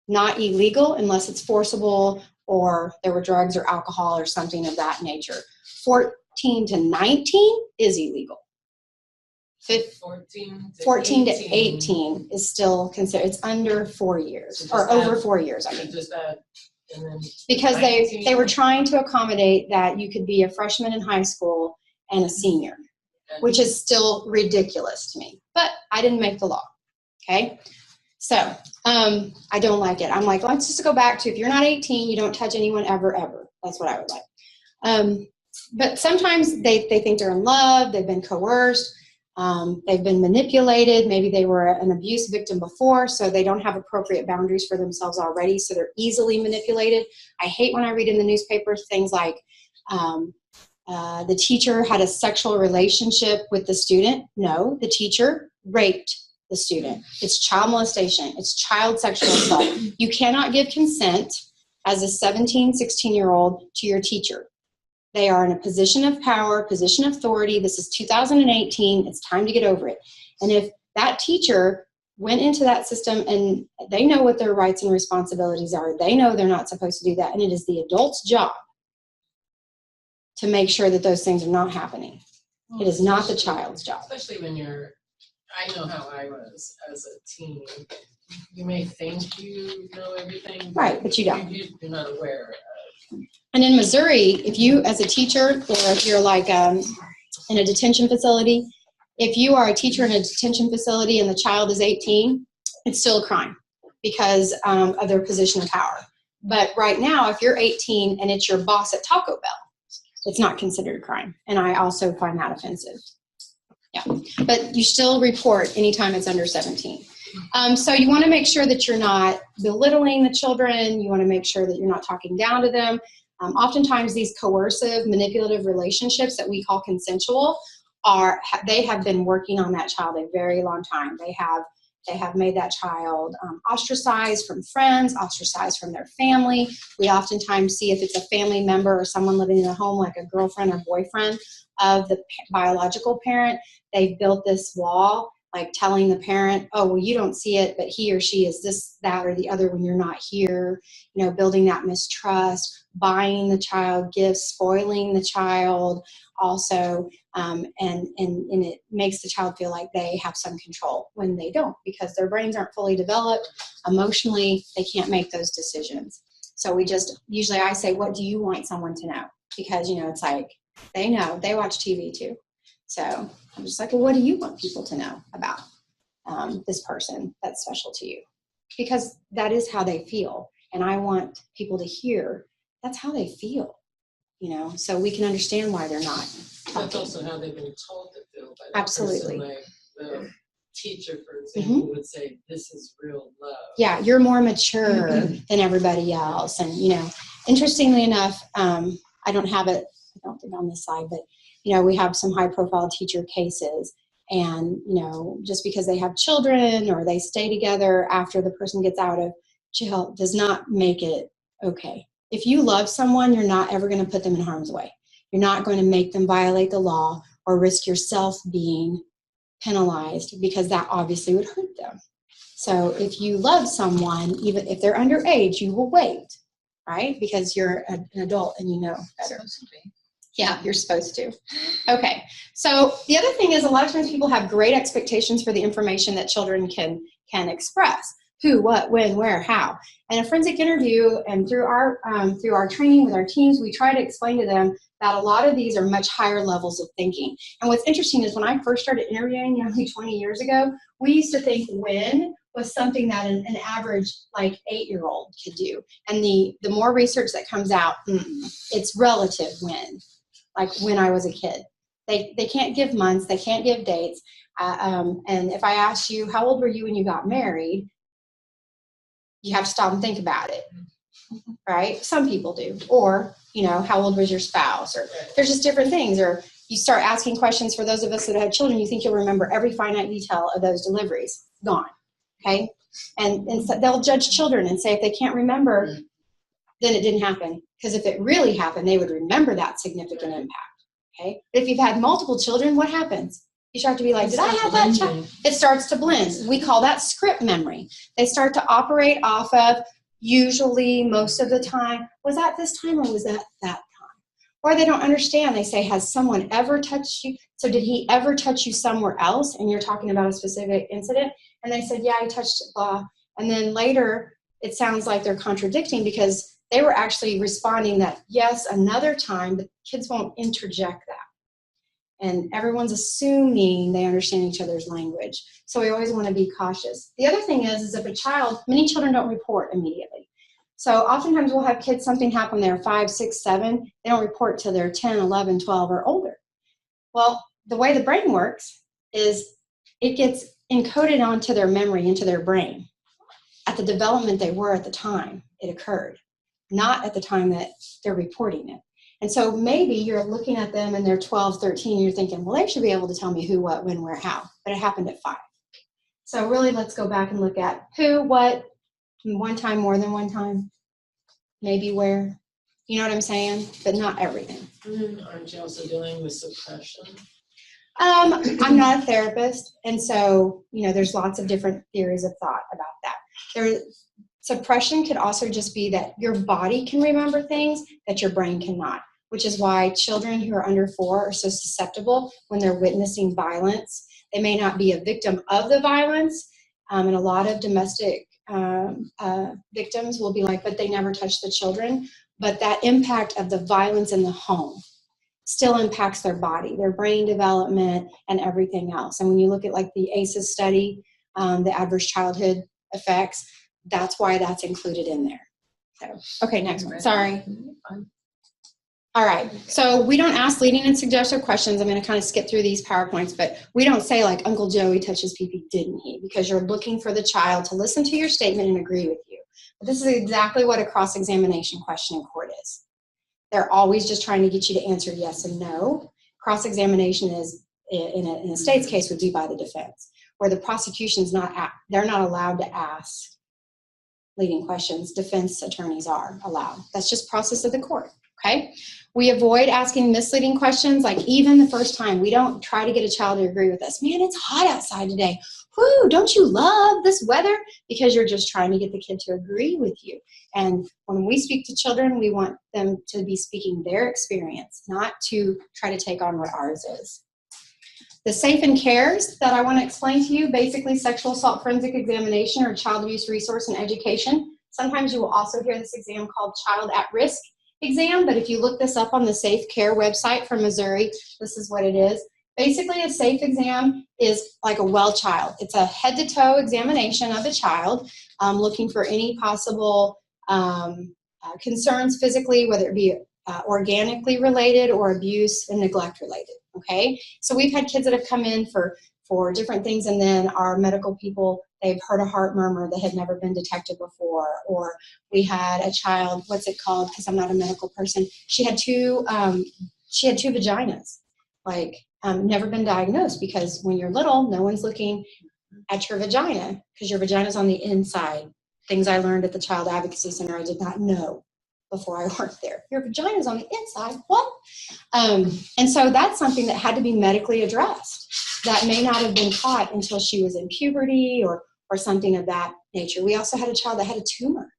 not illegal unless it's forcible or there were drugs or alcohol or something of that nature. 14 to 19 is illegal. 14 to 18 is still considered, it's under 4 years, or over 4 years, I mean. Because they were trying to accommodate that you could be a freshman in high school and a senior, which is still ridiculous to me. But I didn't make the law, okay? So I don't like it. I'm like, let's just go back to if you're not 18, you don't touch anyone ever, ever. That's what I would like. But sometimes they think they're in love, they've been coerced. They've been manipulated. Maybe they were an abuse victim before, so they don't have appropriate boundaries for themselves already, so they're easily manipulated. I hate when I read in the newspapers things like the teacher had a sexual relationship with the student. No, the teacher raped the student. It's child molestation. It's child sexual assault. You cannot give consent as a 17, 16-year-old to your teacher. They are in a position of power, position of authority. This is 2018. It's time to get over it. And if that teacher went into that system and they know what their rights and responsibilities are, they know they're not supposed to do that, and it is the adult's job to make sure that those things are not happening. It is not the child's job. Especially when I know how I was as a teen. You may think you know everything. Right, but you don't. You're not aware of. And in Missouri, if you, as a teacher, or if you're like in a detention facility, if you are a teacher in a detention facility and the child is 18, it's still a crime because of their position of power. But right now, if you're 18 and it's your boss at Taco Bell, it's not considered a crime. And I also find that offensive. Yeah, but you still report anytime it's under 17. So you want to make sure that you're not belittling the children. You want to make sure that you're not talking down to them. Oftentimes these coercive, manipulative relationships that we call consensual they have been working on that child a very long time. They have made that child ostracized from friends, ostracized from their family. We oftentimes see if it's a family member or someone living in a home, like a girlfriend or boyfriend of the biological parent, they've built this wall, like telling the parent, oh, well, you don't see it, but he or she is this, that, or the other when you're not here, building that mistrust, buying the child gifts, spoiling the child also, and it makes the child feel like they have some control when they don't, because their brains aren't fully developed. Emotionally, they can't make those decisions. So usually I say, what do you want someone to know? Because, it's like, they know, they watch TV too. So I'm just like, well, what do you want people to know about this person that's special to you? Because that is how they feel. And I want people to hear that's how they feel, so we can understand why they're not talking. That's also how they've been told to feel by the Absolutely. person, like the teacher, for example, would say, this is real love. Yeah, you're more mature than everybody else. And, interestingly enough, I don't think on this slide, but, we have some high profile teacher cases. And, just because they have children or they stay together after the person gets out of jail does not make it okay. If you love someone, you're not ever going to put them in harm's way. You're not going to make them violate the law or risk yourself being penalized, because that obviously would hurt them. So if you love someone, even if they're underage, you will wait, right? Because you're an adult and you know better. Supposed to be. Yeah, you're supposed to. Okay. So the other thing is, a lot of times people have great expectations for the information that children can express. Who, what, when, where, how. And a forensic interview, and through our training with our teams, we try to explain to them that a lot of these are much higher levels of thinking. And what's interesting is when I first started interviewing nearly 20 years ago, we used to think when was something that an average like 8-year-old could do. And the more research that comes out, it's relative when, like when I was a kid. They can't give months, they can't give dates. And if I ask you, how old were you when you got married? You have to stop and think about it, right? Some people do. Or, how old was your spouse? Or there's just different things. Or you start asking questions for those of us that have children, you think you'll remember every finite detail of those deliveries. Gone, okay? And so they'll judge children and say if they can't remember, then it didn't happen. Because if it really happened, they would remember that significant impact, okay? But if you've had multiple children, what happens? You start to be like, did I have that child? It starts to blend. We call that script memory. They start to operate off of, usually, most of the time, was that this time or was that time? Or they don't understand. They say, has someone ever touched you? So did he ever touch you somewhere else? And you're talking about a specific incident. And they said, yeah, he touched blah. And then later, it sounds like they're contradicting because they were actually responding that, yes, another time, but kids won't interject that. And everyone's assuming they understand each other's language. So we always want to be cautious. The other thing is if many children don't report immediately. So oftentimes we'll have kids, something happen, they're 5, 6, 7, they don't report till they're 10, 11, 12 or older. Well, the way the brain works is it gets encoded onto their memory, into their brain at the development they were at the time it occurred, not at the time that they're reporting it. And so maybe you're looking at them and they're 12, 13, and you're thinking, well, they should be able to tell me who, what, when, where, how. But it happened at 5. So really, let's go back and look at who, what, one time, more than one time, maybe where. You know what I'm saying? But not everything. Aren't you also dealing with suppression? I'm not a therapist, and so, there's lots of different theories of thought about that. Suppression could also just be that your body can remember things that your brain cannot, which is why children who are under 4 are so susceptible when they're witnessing violence. They may not be a victim of the violence, and a lot of domestic victims will be like, but they never touch the children. But that impact of the violence in the home still impacts their body, their brain development, and everything else. And when you look at like the ACEs study, the adverse childhood effects, that's why that's included in there. So, okay, next one. Sorry. All right. So we don't ask leading and suggestive questions. I'm going to kind of skip through these PowerPoints, but we don't say like Uncle Joey touches pee-pee, didn't he? Because you're looking for the child to listen to your statement and agree with you. But this is exactly what a cross-examination question in court is. They're always just trying to get you to answer yes and no. Cross-examination is, in a state's case, would be by the defense, where the prosecution's they're not allowed to ask leading questions. Defense attorneys are allowed. That's just process of the court, okay? We avoid asking misleading questions, like even the first time. We don't try to get a child to agree with us. Man, it's hot outside today. Whoo, don't you love this weather? Because you're just trying to get the kid to agree with you. And when we speak to children, we want them to be speaking their experience, not to try to take on what ours is. The safe and cares that I want to explain to you, basically sexual assault forensic examination or child abuse resource and education. Sometimes you will also hear this exam called child at risk exam, but if you look this up on the Safe Care website from Missouri, this is what it is. Basically, a safe exam is like a well child. It's a head-to-toe examination of the child, looking for any possible concerns physically, whether it be organically related or abuse and neglect related, okay? So we've had kids that have come in for different things, and then our medical people, they've heard a heart murmur that had never been detected before, or we had a child, what's it called, because I'm not a medical person, she had two vaginas, like never been diagnosed, because when you're little, no one's looking at your vagina, because your vagina's on the inside. Things I learned at the Child Advocacy Center I did not know before I worked there. Your vagina's on the inside, what? And so that's something that had to be medically addressed. That may not have been caught until she was in puberty or something of that nature. We also had a child that had a tumor.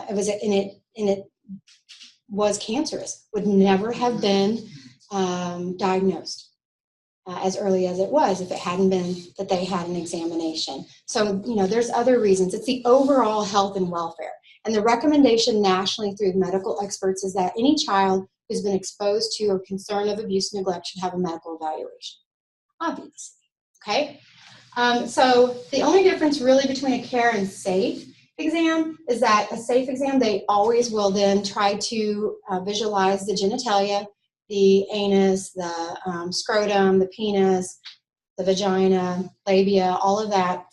It was cancerous, would never have been diagnosed as early as it was if it hadn't been that they had an examination. So, there's other reasons. It's the overall health and welfare. And the recommendation nationally through medical experts is that any child who's been exposed to or concern of abuse and neglect should have a medical evaluation, obviously, okay? So the only difference really between a care and safe exam is that a safe exam, they always will then try to visualize the genitalia, the anus, the scrotum, the penis, the vagina, labia, all of that.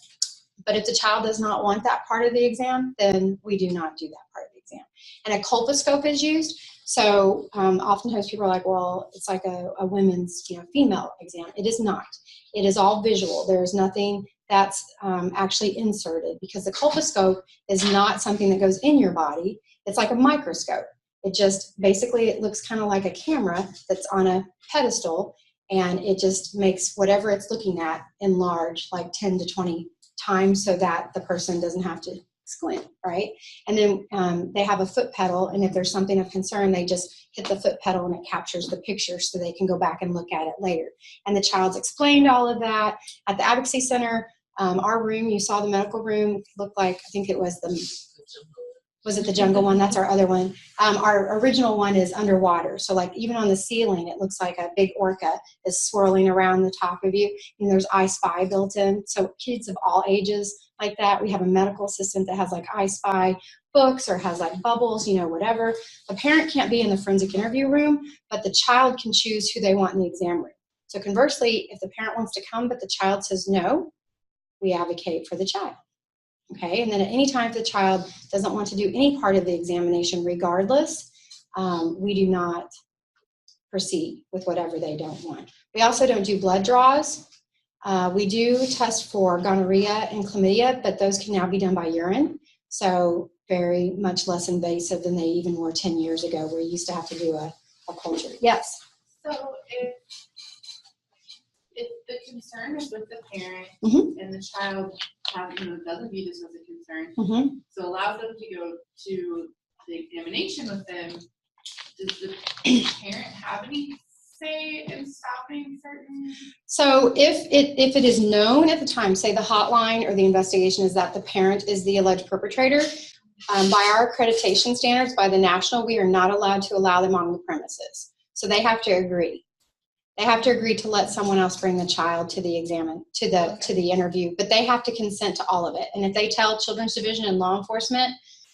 But if the child does not want that part of the exam, then we do not do that part of the exam. And a colposcope is used. So oftentimes people are like, well, it's like a women's female exam. It is not. It is all visual. There is nothing that's actually inserted, because the colposcope is not something that goes in your body. It's like a microscope. It just basically, it looks kind of like a camera that's on a pedestal, and it just makes whatever it's looking at enlarge like 10 to 20 times so that the person doesn't have to squint, right? And then they have a foot pedal, and if there's something of concern, they just hit the foot pedal and it captures the picture so they can go back and look at it later. And the child's explained all of that. At the Advocacy Center, our room, you saw the medical room, looked like, I think it was was it the jungle one? That's our other one. Our original one is underwater. So like even on the ceiling, it looks like a big orca is swirling around the top of you. And there's I Spy built in. So kids of all ages like that. We have a medical assistant that has like I Spy books or has like bubbles, whatever. The parent can't be in the forensic interview room, but the child can choose who they want in the exam room. So conversely, if the parent wants to come, but the child says no, we advocate for the child. Okay, and then at any time if the child doesn't want to do any part of the examination regardless, we do not proceed with whatever they don't want. We also don't do blood draws. We do test for gonorrhea and chlamydia, but those can now be done by urine. So very much less invasive than they even were 10 years ago, where you used to have to do a culture. Yes? So if the concern is with the parent and the child doesn't view this as a concern, so allows them to go to the examination with them, does the parent have any say in stopping certain? So if it is known at the time, say the hotline or the investigation is that the parent is the alleged perpetrator, by our accreditation standards, by the national, we are not allowed to allow them on the premises. So they have to agree. They have to agree to let someone else bring the child to the to the interview, but they have to consent to all of it. And if they tell Children's Division and law enforcement,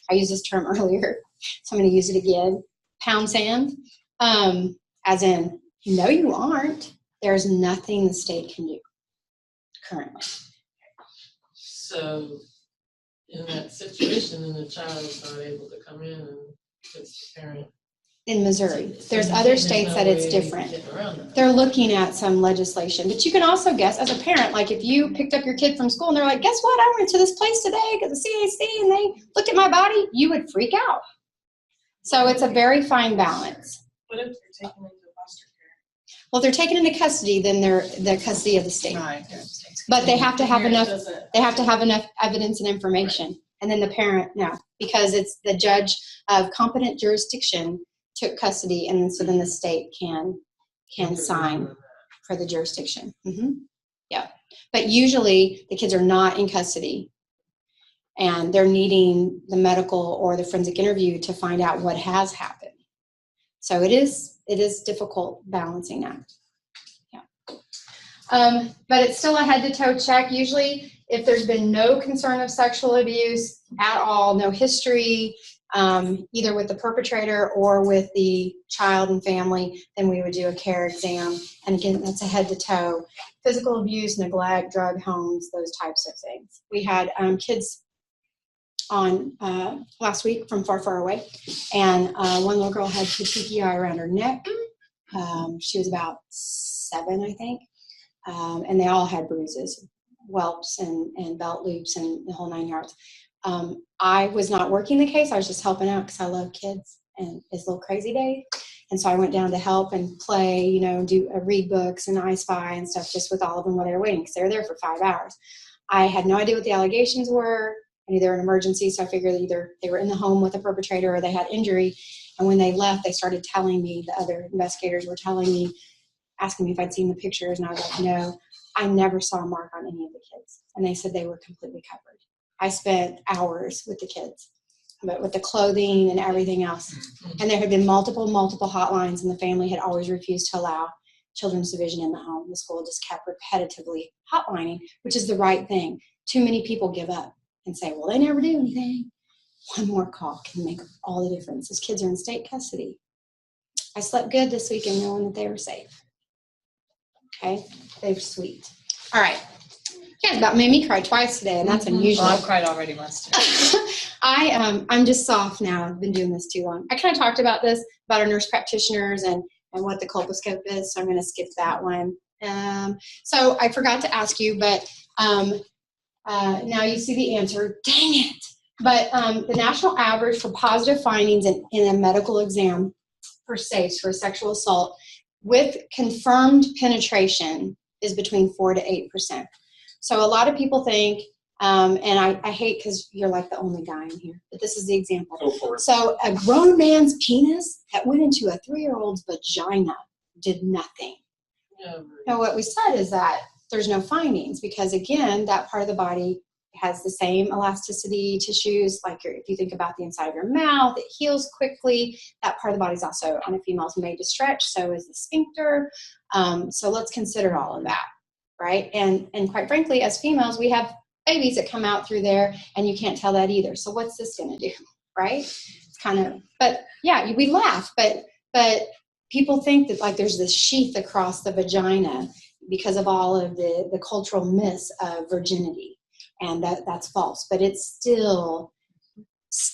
I used this term earlier, so I'm going to use it again, pound sand, as in, no, you aren't. There's nothing the state can do currently. So in that situation, and the child is not able to come in, and it's the parent. In Missouri, there's other states that it's different. They're looking at some legislation, but you can also guess as a parent, like if you picked up your kid from school and they're like, guess what? I went to this place today because the CAC and they looked at my body, you would freak out. So it's a very fine balance. What if they're taken into foster care? Well, if they're taken into custody, then they're the custody of the state. Right. But they have to have enough. Doesn't- They have to have enough evidence and information, and then the parent, no, because it's the judge of competent jurisdiction took custody, and so then the state can sign for the jurisdiction. Yeah, but usually the kids are not in custody, and they're needing the medical or the forensic interview to find out what has happened. So it is difficult balancing that. Yeah, but it's still a head-to-toe check. Usually, if there's been no concern of sexual abuse at all, no history, either with the perpetrator or with the child and family, then we would do a care exam. And again, that's a head-to-toe. Physical abuse, neglect, drug homes, those types of things. We had kids on last week from far, far away, and one little girl had petechiae around her neck. She was about 7, I think, and they all had bruises, whelps, and belt loops, and the whole 9 yards. I was not working the case. I was just helping out because I love kids, and it's a little crazy day. And so I went down to help and play, read books and I Spy and stuff just with all of them while they were waiting, because they were there for 5 hours. I had no idea what the allegations were. I knew they were an emergency, so I figured either they were in the home with a perpetrator or they had injury. And when they left, they started telling me, the other investigators were telling me, asking me if I'd seen the pictures, and I was like, no, I never saw a mark on any of the kids. And they said they were completely covered. I spent hours with the kids, but with the clothing and everything else. And there had been multiple hotlines, and the family had always refused to allow Children's Division in the home. The school just kept repetitively hotlining, which is the right thing. Too many people give up and say, well, they never do anything. One more call can make all the difference. Those kids are in state custody. I slept good this weekend knowing that they were safe. Okay, they were sweet. All right. Yeah, about made me cry twice today, and that's unusual. Well, I've cried already once today. I'm just soft now. I've been doing this too long. I kind of talked about this, about our nurse practitioners and what the colposcope is, so I'm going to skip that one. So I forgot to ask you, but now you see the answer. Dang it. But the national average for positive findings in a medical exam for SAFEs, for sexual assault, with confirmed penetration is between 4 to 8%. So a lot of people think, and I hate because you're like the only guy in here, but this is the example. Go for it. So a grown man's penis that went into a 3-year-old's vagina did nothing. Now what we said is that there's no findings because, again, that part of the body has the same elasticity tissues. Like if you think about the inside of your mouth, it heals quickly. That part of the body is also on a female's made to stretch. So is the sphincter. So let's consider all of that, right? And quite frankly, as females, we have babies that come out through there, and you can't tell that either. So what's this going to do, right? It's kind of, but yeah, we laugh, but people think that like there's this sheath across the vagina because of all of the cultural myths of virginity. And that's false, but it's still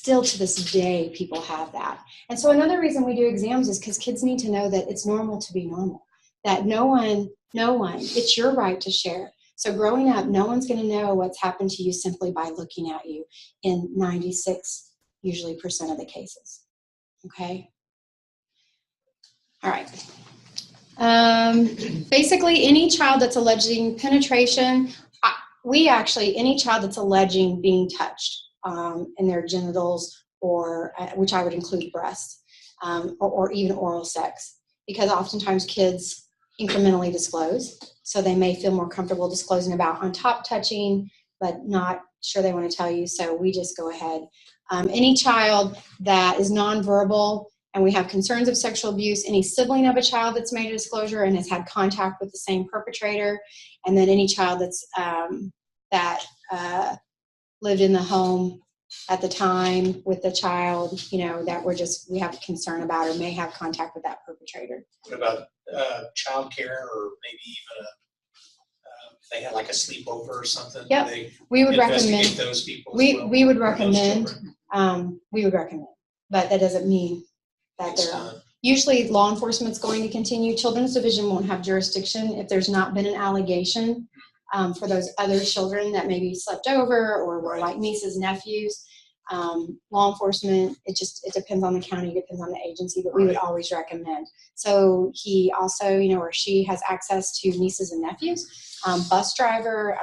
to this day, people have that. And so another reason we do exams is because kids need to know that it's normal to be normal, that no one, it's your right to share. So growing up, no one's going to know what's happened to you simply by looking at you in 96 usually percent of the cases. Okay. All right. Basically, any child that's alleging penetration, any child that's alleging being touched in their genitals, or which I would include breasts, or even oral sex, because oftentimes kids incrementally disclose, so they may feel more comfortable disclosing about on top touching, but not sure they want to tell you, so we just go ahead. Any child that is nonverbal and we have concerns of sexual abuse, any sibling of a child that's made a disclosure and has had contact with the same perpetrator, and then any child that's lived in the home at the time with the child, that we have concern about or may have contact with that perpetrator. What about child care, or maybe even if they had like a sleepover or something? Yep. We would recommend those people. We would recommend. We would recommend, but that doesn't mean that they're. Usually, law enforcement's going to continue. Children's Division won't have jurisdiction if there's not been an allegation for those other children that maybe slept over or were like nieces, nephews. Law enforcement, it depends on the county, depends on the agency, but we would always recommend. So he also, or she has access to nieces and nephews. Bus driver,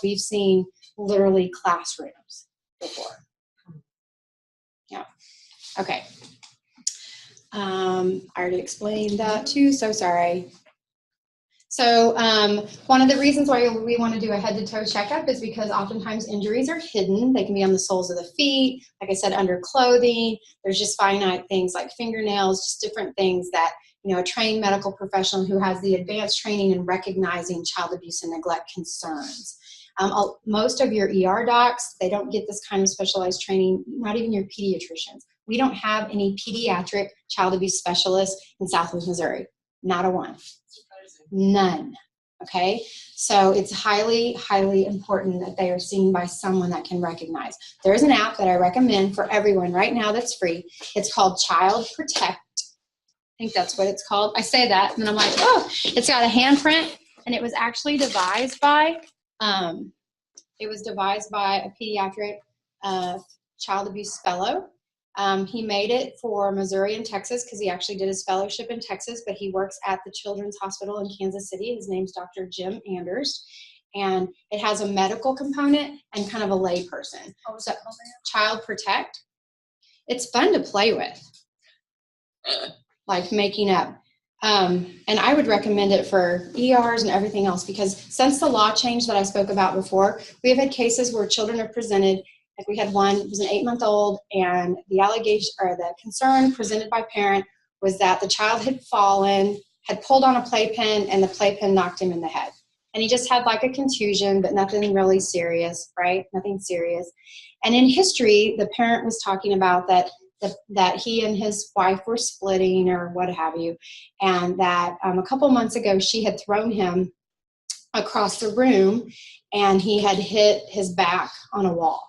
we've seen literally classrooms before. Yeah. Okay. I already explained that too, so sorry. So one of the reasons why we want to do a head-to-toe checkup is because oftentimes injuries are hidden. They can be on the soles of the feet, like I said, under clothing. There's just finite things like fingernails, just different things that, a trained medical professional who has the advanced training in recognizing child abuse and neglect concerns. Most of your ER docs, they don't get this kind of specialized training, not even your pediatricians. We don't have any pediatric child abuse specialists in Southwest Missouri, not a one. None. Okay, so it's highly, highly important that they are seen by someone that can recognize. There's an app that I recommend for everyone right now that's free. It's called Child Protect. I think that's what it's called. I say that, and then I'm like, oh, it's got a handprint, and it was actually devised by a pediatric child abuse fellow. He made it for Missouri and Texas because he actually did his fellowship in Texas, but he works at the Children's Hospital in Kansas City. His name's Dr. Jim Anders, and it has a medical component and kind of a lay person. So, Child Protect. It's fun to play with, like making up. And I would recommend it for ERs and everything else, because since the law change that I spoke about before, we have had cases where children have presented. Like we had one, it was an 8-month-old, and the allegation or the concern presented by parent was that the child had fallen, had pulled on a playpen, and the playpen knocked him in the head. And he just had like a contusion, but nothing really serious, right? Nothing serious. And in history, the parent was talking about that he and his wife were splitting or what have you, and that a couple months ago she had thrown him across the room and he had hit his back on a wall.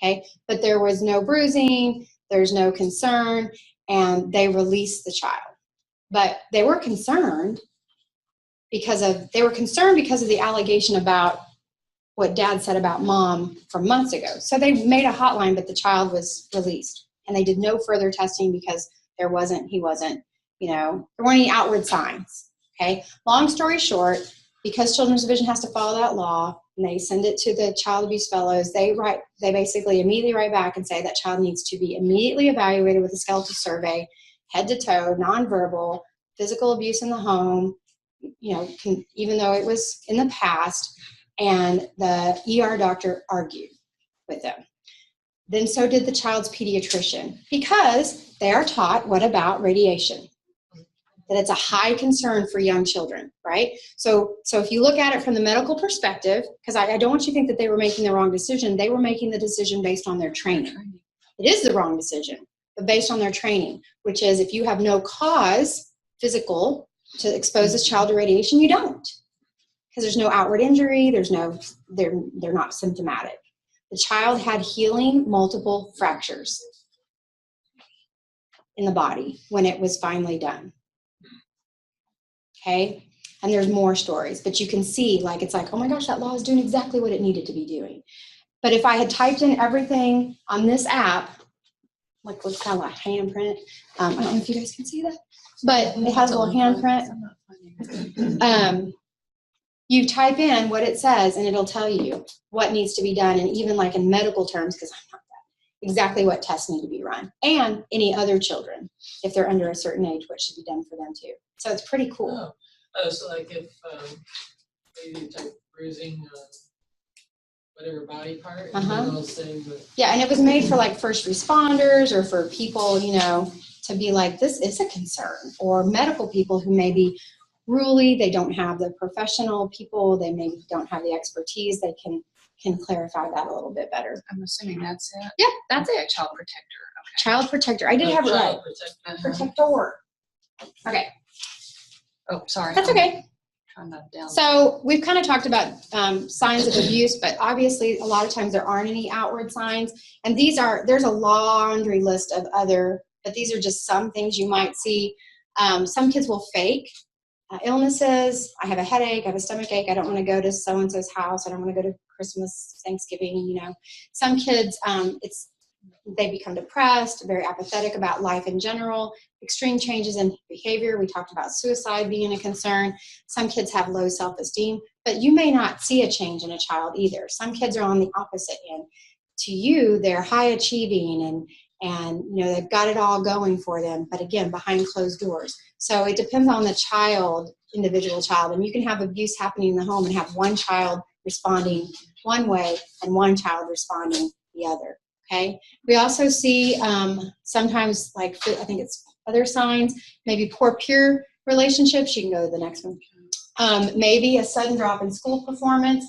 Okay, but there was no bruising, there's no concern, and they released the child. But they were concerned because of the allegation about what dad said about mom from months ago. So they made a hotline, but the child was released. And they did no further testing because there weren't any outward signs. Okay, long story short, because Children's Division has to follow that law, and they send it to the child abuse fellows, they basically immediately write back and say that child needs to be immediately evaluated with a skeletal survey, head to toe, nonverbal, physical abuse in the home, even though it was in the past, and the ER doctor argued with them. Then so did the child's pediatrician, because they are taught what about radiation? That it's a high concern for young children, right? So if you look at it from the medical perspective, because I don't want you to think that they were making the wrong decision. They were making the decision based on their training. It is the wrong decision, but based on their training, which is if you have no cause physical to expose this child to radiation, you don't, because there's no outward injury. They're not symptomatic. The child had healing multiple fractures in the body when it was finally done. Okay, and there's more stories, but you can see, it's like, oh my gosh, that law is doing exactly what it needed to be doing. But if I had typed in everything on this app, like looks kind of like handprint. I don't know if you guys can see that, but it has a little handprint. You type in what it says and it'll tell you what needs to be done, and even like in medical terms, because I'm not that, exactly what tests need to be run, and any other children, if they're under a certain age, what should be done for them too. So it's pretty cool. Oh, so like if maybe type bruising whatever body part, and then it'll say yeah, and it was made for like first responders or for people, you know, to be like, this is a concern, or medical people who maybe rurally, they don't have the professional people, they maybe don't have the expertise, they can clarify that a little bit better. I'm assuming that's it. Yeah, that's it. Child protector. Okay. Child protector. I did have it right. Protector. Okay. Oh, sorry. That's okay. Turn that down. So we've kind of talked about signs of abuse, but obviously a lot of times there aren't any outward signs. And there's a laundry list of other, but these are just some things you might see. Some kids will fake illnesses. I have a headache, I have a stomach ache, I don't want to go to so-and-so's house, I don't want to go to Christmas, Thanksgiving, you know. Some kids, they become depressed, very apathetic about life in general, extreme changes in behavior. We talked about suicide being a concern. Some kids have low self-esteem, but you may not see a change in a child either. Some kids are on the opposite end. To you, they're high achieving and you know, they've got it all going for them, but again, behind closed doors. So it depends on the child, individual child, and you can have abuse happening in the home and have one child responding one way and one child responding the other, okay? We also see sometimes, like, I think it's other signs, maybe poor peer relationships. You can go to the next one. Maybe a sudden drop in school performance.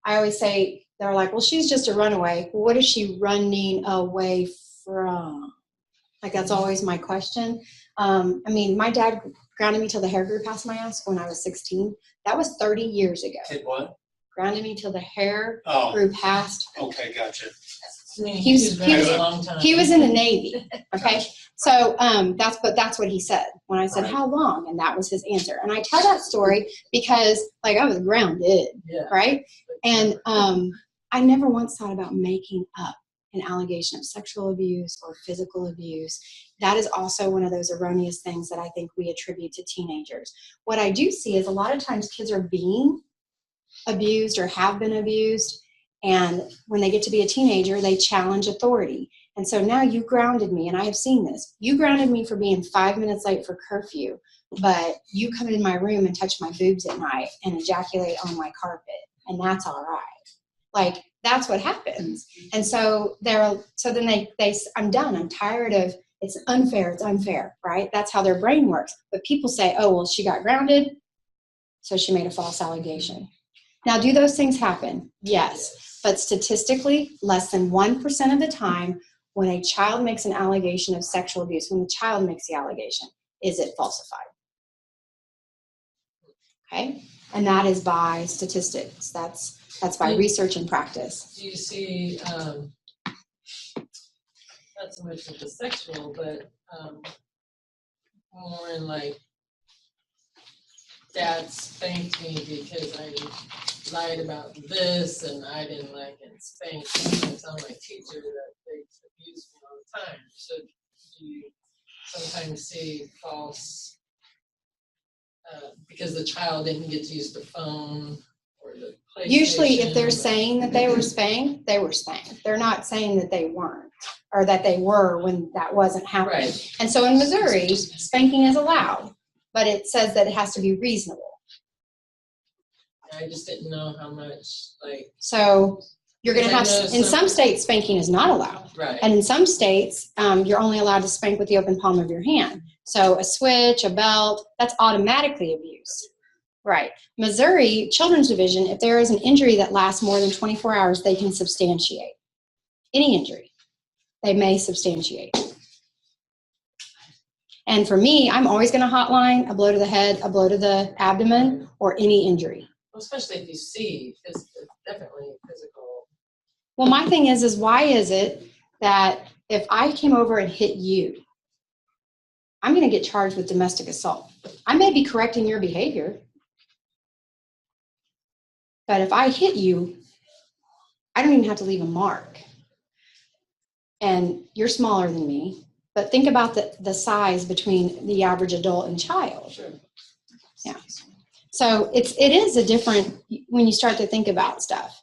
I always say, they're like, well, she's just a runaway. Well, what is she running away from? Like, that's always my question. I mean, my dad grounded me till the hair grew past my ass when I was 16. That was 30 years ago. Did what? Grounded me till the hair Oh, grew past. okay, gotcha. He was in the Navy. Okay. Gotcha. So that's what he said when I said, Right. how long? And that was his answer. And I tell that story because, like, I was grounded, right? And I never once thought about making up an allegation of sexual abuse or physical abuse. That is also one of those erroneous things that I think we attribute to teenagers. What I do see is a lot of times kids are being abused or have been abused, and when they get to be a teenager, they challenge authority. And so now you grounded me, and I have seen this. You grounded me for being 5 minutes late for curfew, but you come in my room and touch my boobs at night and ejaculate on my carpet, and that's all right. Like, that's what happens. And so then they I'm done. I'm tired of, it's unfair, right? That's how their brain works. But people say, oh, well, she got grounded, so she made a false allegation. Now, do those things happen? Yes. But statistically, less than 1% of the time, when a child makes an allegation of sexual abuse, when the child makes the allegation, is it falsified. Okay? And that is by statistics. That's by research and practice. Do you see, not so much with the sexual, but more in like, dad spanked me because I lied about this and I didn't like it spanked. I tell my teacher that they abuse me all the time. So do you sometimes see false, because the child didn't get to use the phone or the PlayStation? Usually if they're saying that they were spanked, they were spanked. They're not saying that they weren't, or that they were when that wasn't happening. Right. And so in Missouri, spanking is allowed, but it says that it has to be reasonable. I just didn't know how much, like. So you're going to have, in some some states, spanking is not allowed. Right. And in some states, you're only allowed to spank with the open palm of your hand. So a switch, a belt, that's automatically abuse. Right. Missouri Children's Division, if there is an injury that lasts more than 24 hours, they can substantiate. Any injury, they may substantiate. And for me, I'm always going to hotline a blow to the head, a blow to the abdomen, or any injury. Well, especially if you see, it's definitely physical. Well, my thing is why is it that if I came over and hit you, I'm going to get charged with domestic assault? I may be correcting your behavior, but if I hit you, I don't even have to leave a mark. and you're smaller than me, but think about the size between the average adult and child. Sure. Yeah. So it is a different, when you start to think about stuff.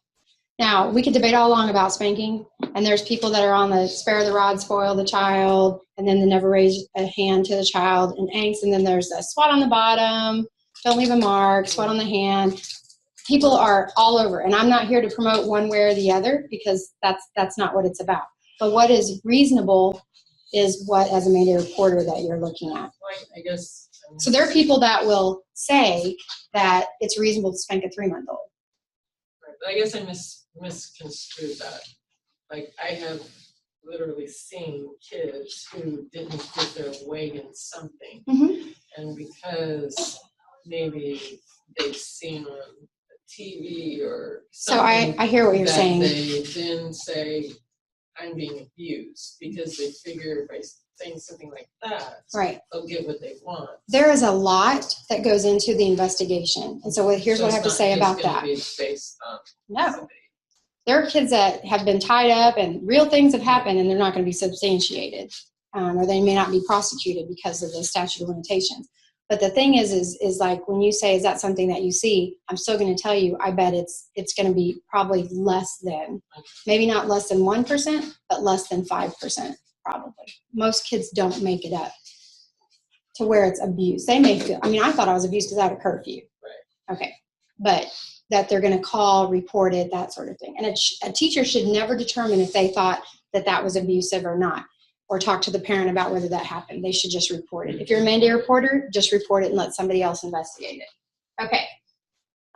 Now, we could debate all along about spanking, and there's people that are on the spare the rod, spoil the child, and then they never raise a hand to the child, and angst, and then there's the swat on the bottom, don't leave a mark, swat on the hand. People are all over, and I'm not here to promote one way or the other, because that's not what it's about. But what is reasonable is what, as a media reporter, that you're looking at. I guess. So there are people that will say that it's reasonable to spank a 3-month-old. Right, I guess I misconstrued that. Like, I have literally seen kids who didn't get their way in something, and because maybe they've seen on TV or something, so I hear what you're saying. They then say, I'm being abused, because they figure by saying something like that, right, they'll get what they want. There is a lot that goes into the investigation. And so here's what I have to say about that. Based on No. somebody. There are kids that have been tied up and real things have happened, and they're not going to be substantiated, or they may not be prosecuted because of the statute of limitations. But the thing is like, when you say, is that something that you see? I'm still going to tell you, I bet it's going to be probably less than, maybe not less than 1%, but less than 5%, probably. Most kids don't make it up to where it's abuse. They may feel, I mean, I thought I was abused because I had a curfew. Right. Okay. But that they're going to call, report it, that sort of thing. And a teacher should never determine if they thought that was abusive or not, or talk to the parent about whether that happened. They should just report it. If you're a mandated reporter, just report it and let somebody else investigate it. Okay.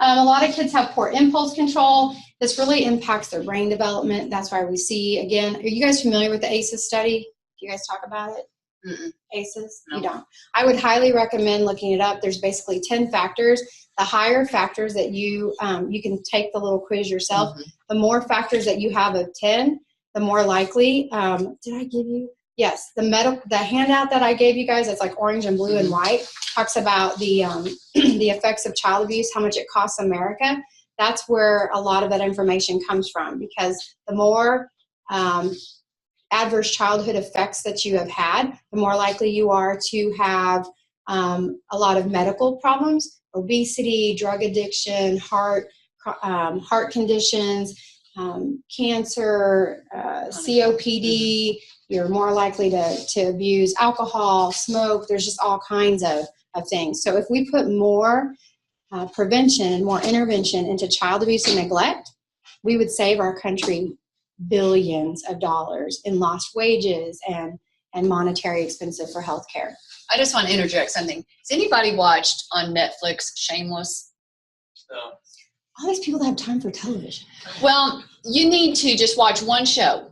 A lot of kids have poor impulse control. This really impacts their brain development. That's why we see, again, are you guys familiar with the ACEs study? Do you guys talk about it? Mm-mm. ACEs? No. You don't. I would highly recommend looking it up. There's basically 10 factors. The higher factors that you can take the little quiz yourself. The more factors that you have of 10, the more likely, did I give you? Yes, the handout that I gave you guys, it's like orange and blue and white, talks about the effects of child abuse, how much it costs America. That's where a lot of that information comes from, because the more adverse childhood effects that you have had, the more likely you are to have a lot of medical problems, obesity, drug addiction, heart conditions, cancer, COPD. You're more likely to abuse alcohol, smoke. There's just all kinds of things. So if we put more prevention and more intervention into child abuse and neglect, we would save our country billions of dollars in lost wages and monetary expenses for healthcare. I just want to interject something. Has anybody watched on Netflix Shameless? No. All these people that have time for television. Well, you need to just watch one show.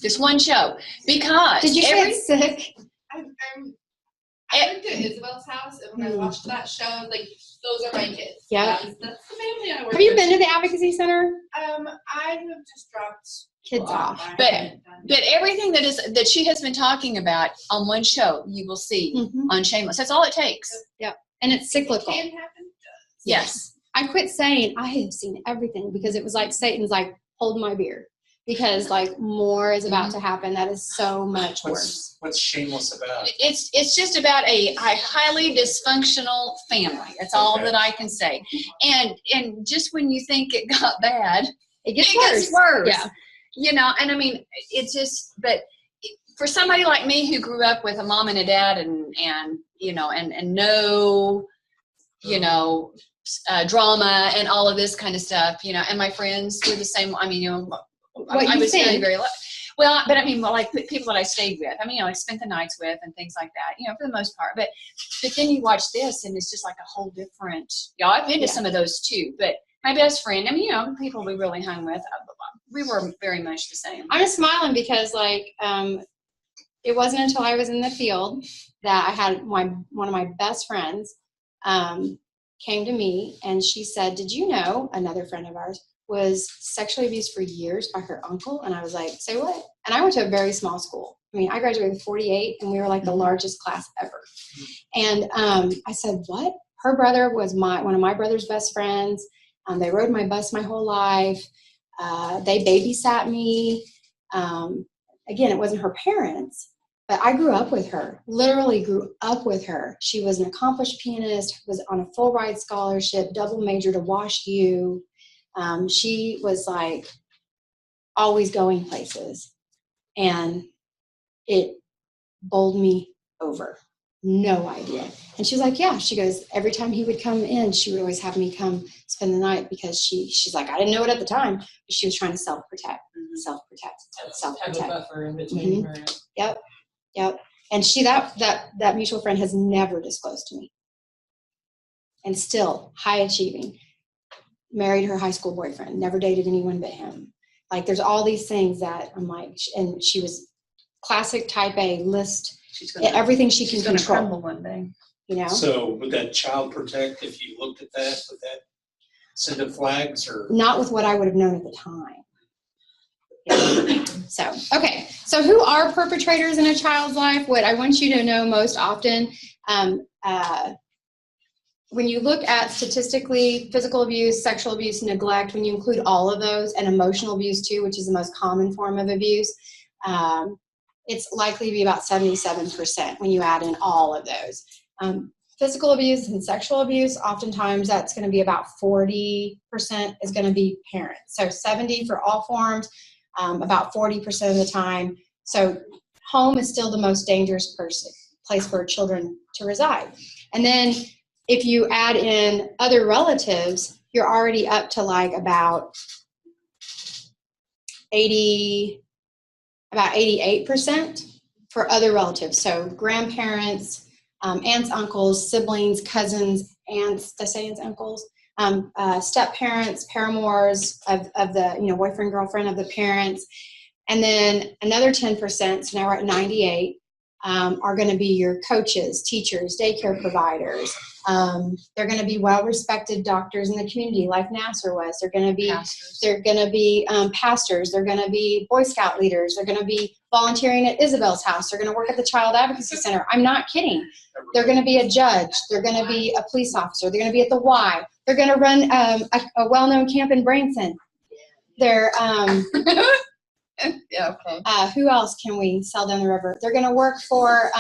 Just one show. Because did you say it's sick? I worked at Isabel's house, and when I watched that show, I was like, those are my kids. Yeah. That's the family I work with. Have you been to the Advocacy Center? I have just dropped Kids off. But everything that she has been talking about on one show, you will see on Shameless. That's all it takes. Yep. And it's cyclical. It can happen. Yes. I quit saying I have seen everything, because it was like Satan's like, hold my beer, because like more is about to happen. That is so much worse. What's Shameless about? It's just about a highly dysfunctional family. That's all that I can say. And just when you think it got bad, It gets worse. Yeah. You know, and I mean, it's just, but for somebody like me who grew up with a mom and a dad and you know, and no, you know, drama and all of this kind of stuff, you know, and my friends were the same. I mean, you know, I was very, very lucky. Well, but I mean, well, like people that I stayed with, I mean, you know, I spent the nights with and things like that, you know, for the most part. But then you watch this and it's just like a whole different, you know, I've been to some of those too, but my best friend, I mean, you know, people we really hung with, we were very much the same. I'm just smiling because like, it wasn't until I was in the field that I had one of my best friends came to me and she said, did you know another friend of ours was sexually abused for years by her uncle? And I was like, say what? And I went to a very small school. I mean, I graduated with 48 and we were like the largest class ever. And I said, what? Her brother was one of my brother's best friends. They rode my bus my whole life. They babysat me. again, it wasn't her parents, but I grew up with her, literally grew up with her. She was an accomplished pianist, was on a full ride scholarship, double major to Wash U. She was like always going places, and it bowled me over. No idea. And she was like, yeah, she goes, every time he would come in, she would always have me come spend the night because she's like, I didn't know it at the time, but she was trying to self-protect. Have a buffer in between her. Yep. And that mutual friend has never disclosed to me. And still high achieving. Married her high school boyfriend, never dated anyone but him. Like there's all these things that I'm like, and she was classic type A, list everything she can control. Crumble one day. You know? So would that child protect if you looked at that? Would that send up flags or? Not with what I would have known at the time. Yeah. So, okay. So who are perpetrators in a child's life? What I want you to know most often, when you look at statistically physical abuse, sexual abuse, neglect, when you include all of those, and emotional abuse too, which is the most common form of abuse, it's likely to be about 77% when you add in all of those. Physical abuse and sexual abuse, oftentimes that's going to be about 40% is going to be parents. So 70 for all forms, about 40% of the time. So home is still the most dangerous place for children to reside. And then if you add in other relatives, you're already up to like about 88% for other relatives. So grandparents, aunts, uncles, siblings, cousins, aunts, did I say aunts, uncles? Step parents, paramours of the boyfriend, girlfriend of the parents. And then another 10%, so now we're at 98, are going to be your coaches, teachers, daycare providers. They're going to be well-respected doctors in the community, like Nasser was. They're going to be pastors. They're going to be pastors. They're going to be Boy Scout leaders. They're going to be volunteering at Isabel's house. They're going to work at the Child Advocacy Center. I'm not kidding. They're going to be a judge. They're going to be a police officer. They're going to be at the Y. They're going to run a well-known camp in Branson. They're yeah, okay. Who else can we sell down the river? They're going to work for,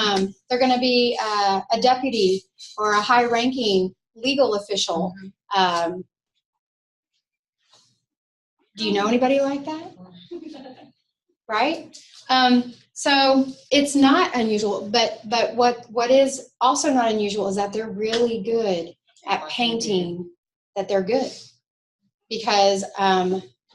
they're going to be a deputy or a high-ranking legal official. Mm-hmm. Do you know anybody like that? Right? So it's not unusual, but what is also not unusual is that they're really good at painting that they're good. Because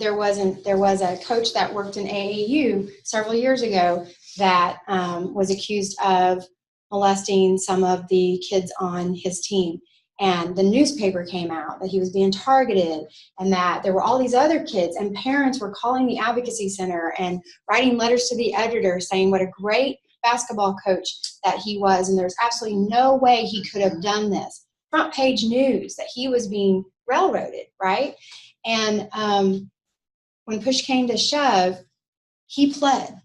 there was a coach that worked in AAU several years ago that was accused of molesting some of the kids on his team. And the newspaper came out that he was being targeted and that there were all these other kids, and parents were calling the advocacy center and writing letters to the editor saying what a great basketball coach that he was, and there's absolutely no way he could have done this. Front page news that he was being railroaded, right? And when push came to shove, he pled.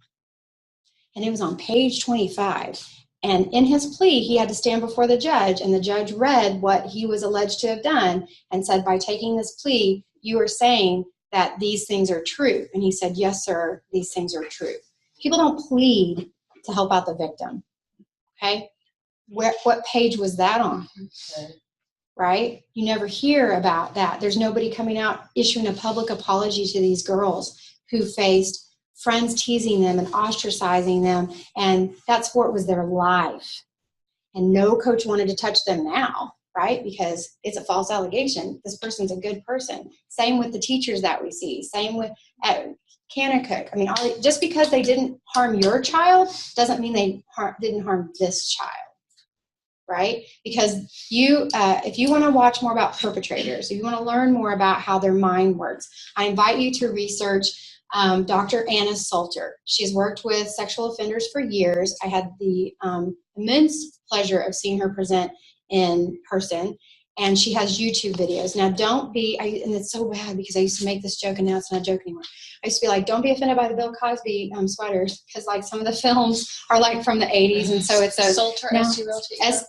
And it was on page 25. And in his plea, he had to stand before the judge, and the judge read what he was alleged to have done and said, by taking this plea, you are saying that these things are true. And he said, yes, sir, these things are true. People don't plead to help out the victim. Okay? What page was that on? Okay. Right? You never hear about that. There's nobody coming out issuing a public apology to these girls who faced friends teasing them and ostracizing them, and that sport was their life. And no coach wanted to touch them now, right? Because it's a false allegation. This person's a good person. Same with the teachers that we see. Same with Kanakuk. I mean, just because they didn't harm your child doesn't mean they didn't harm this child. Right? Because if you want to watch more about perpetrators, if you want to learn more about how their mind works, I invite you to research Dr. Anna Salter. She's worked with sexual offenders for years. I had the immense pleasure of seeing her present in person, and she has YouTube videos. Now, and it's so bad because I used to make this joke and now it's not a joke anymore. I used to be like, don't be offended by the Bill Cosby sweaters, because like some of the films are like from the 80s, and so it's a Salter, S-A-L-T-E-R.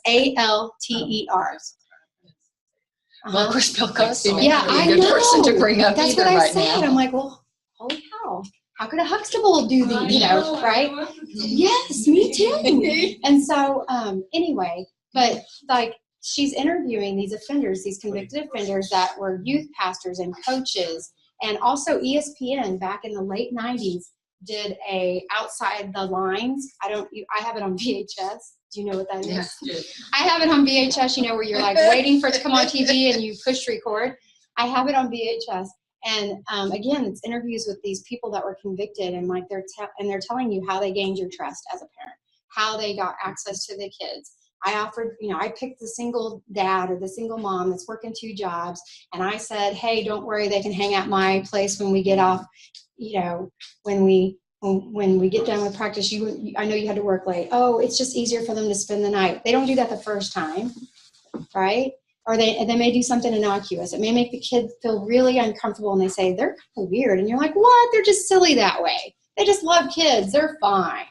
Well, of course, Bill Cosby. Yeah, I know. Good person to bring up. That's what I said. I'm like, well, holy cow. how could a Huxtable do these, you know, right? Yes, me too. And so, anyway, but like she's interviewing these offenders, these convicted offenders that were youth pastors and coaches, and also ESPN back in the late 90s did a Outside the Lines. I have it on VHS. Do you know what that is? Yeah. I have it on VHS, you know, where you're like waiting for it to come on TV and you push record. I have it on VHS. And again, it's interviews with these people that were convicted, and like they're telling you how they gained your trust as a parent, how they got access to the kids. I offered, you know, I picked the single dad or the single mom that's working 2 jobs, and I said, hey, don't worry, they can hang at my place when we get off, you know, when we get done with practice. I know you had to work late. Oh, it's just easier for them to spend the night. They don't do that the first time, right? Or they may do something innocuous. It may make the kid feel really uncomfortable, and they say, they're kind of weird. And you're like, what? They're just silly that way. They just love kids. They're fine.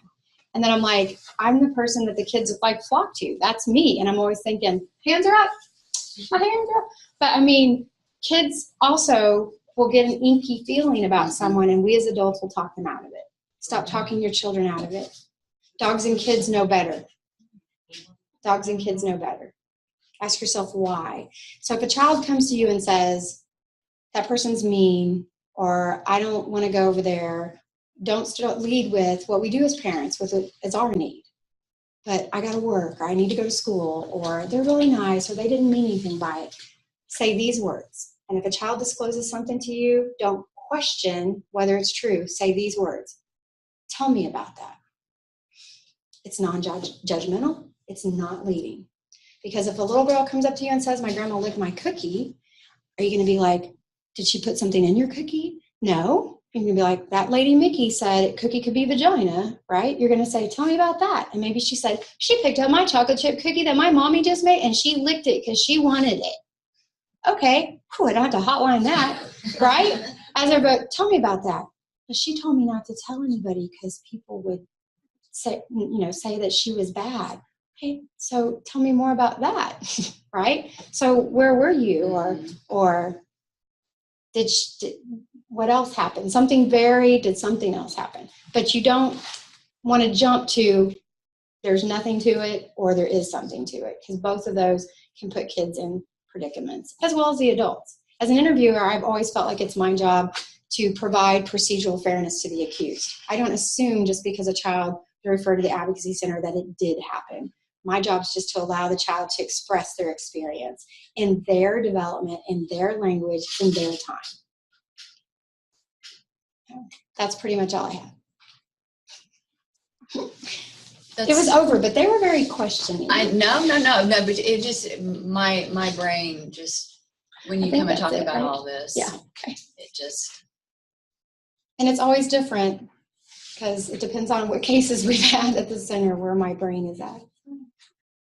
And then I'm like, I'm the person that the kids like flock to. That's me. And I'm always thinking, hands are up. My hands are up. But I mean, kids also will get an inky feeling about someone, and we as adults will talk them out of it. Stop talking your children out of it. Dogs and kids know better. Dogs and kids know better. Ask yourself why. So if a child comes to you and says, that person's mean, or I don't want to go over there, don't lead with what we do as parents, with it's our need. But I got to work, or I need to go to school, or they're really nice, or they didn't mean anything by it. Say these words. And if a child discloses something to you, don't question whether it's true. Say these words. Tell me about that. It's non-judgmental. It's not leading. Because if a little girl comes up to you and says, my grandma licked my cookie, are you going to be like, did she put something in your cookie? No. You're going to be like, that lady Mickey said cookie could be vagina, right? You're going to say, tell me about that. And maybe she said, she picked up my chocolate chip cookie that my mommy just made, and she licked it because she wanted it. Okay, I don't have to hotline that, right? As they're both, tell me about that. But she told me not to tell anybody because people would say that she was bad. Okay, so tell me more about that, right? So where were you, or what else happened? Something varied. Did something else happen? But you don't want to jump to there's nothing to it or there is something to it, because both of those can put kids in predicaments, as well as the adults. As an interviewer, I've always felt like it's my job to provide procedural fairness to the accused. I don't assume just because a child referred to the Advocacy Center that it did happen. My job is just to allow the child to express their experience in their development, in their language, in their time. That's pretty much all I had. It was over, but they were very questioning. No, but it just, my brain just, when you come and talk about all this, yeah, okay. It just. And it's always different because it depends on what cases we've had at the center where my brain is at.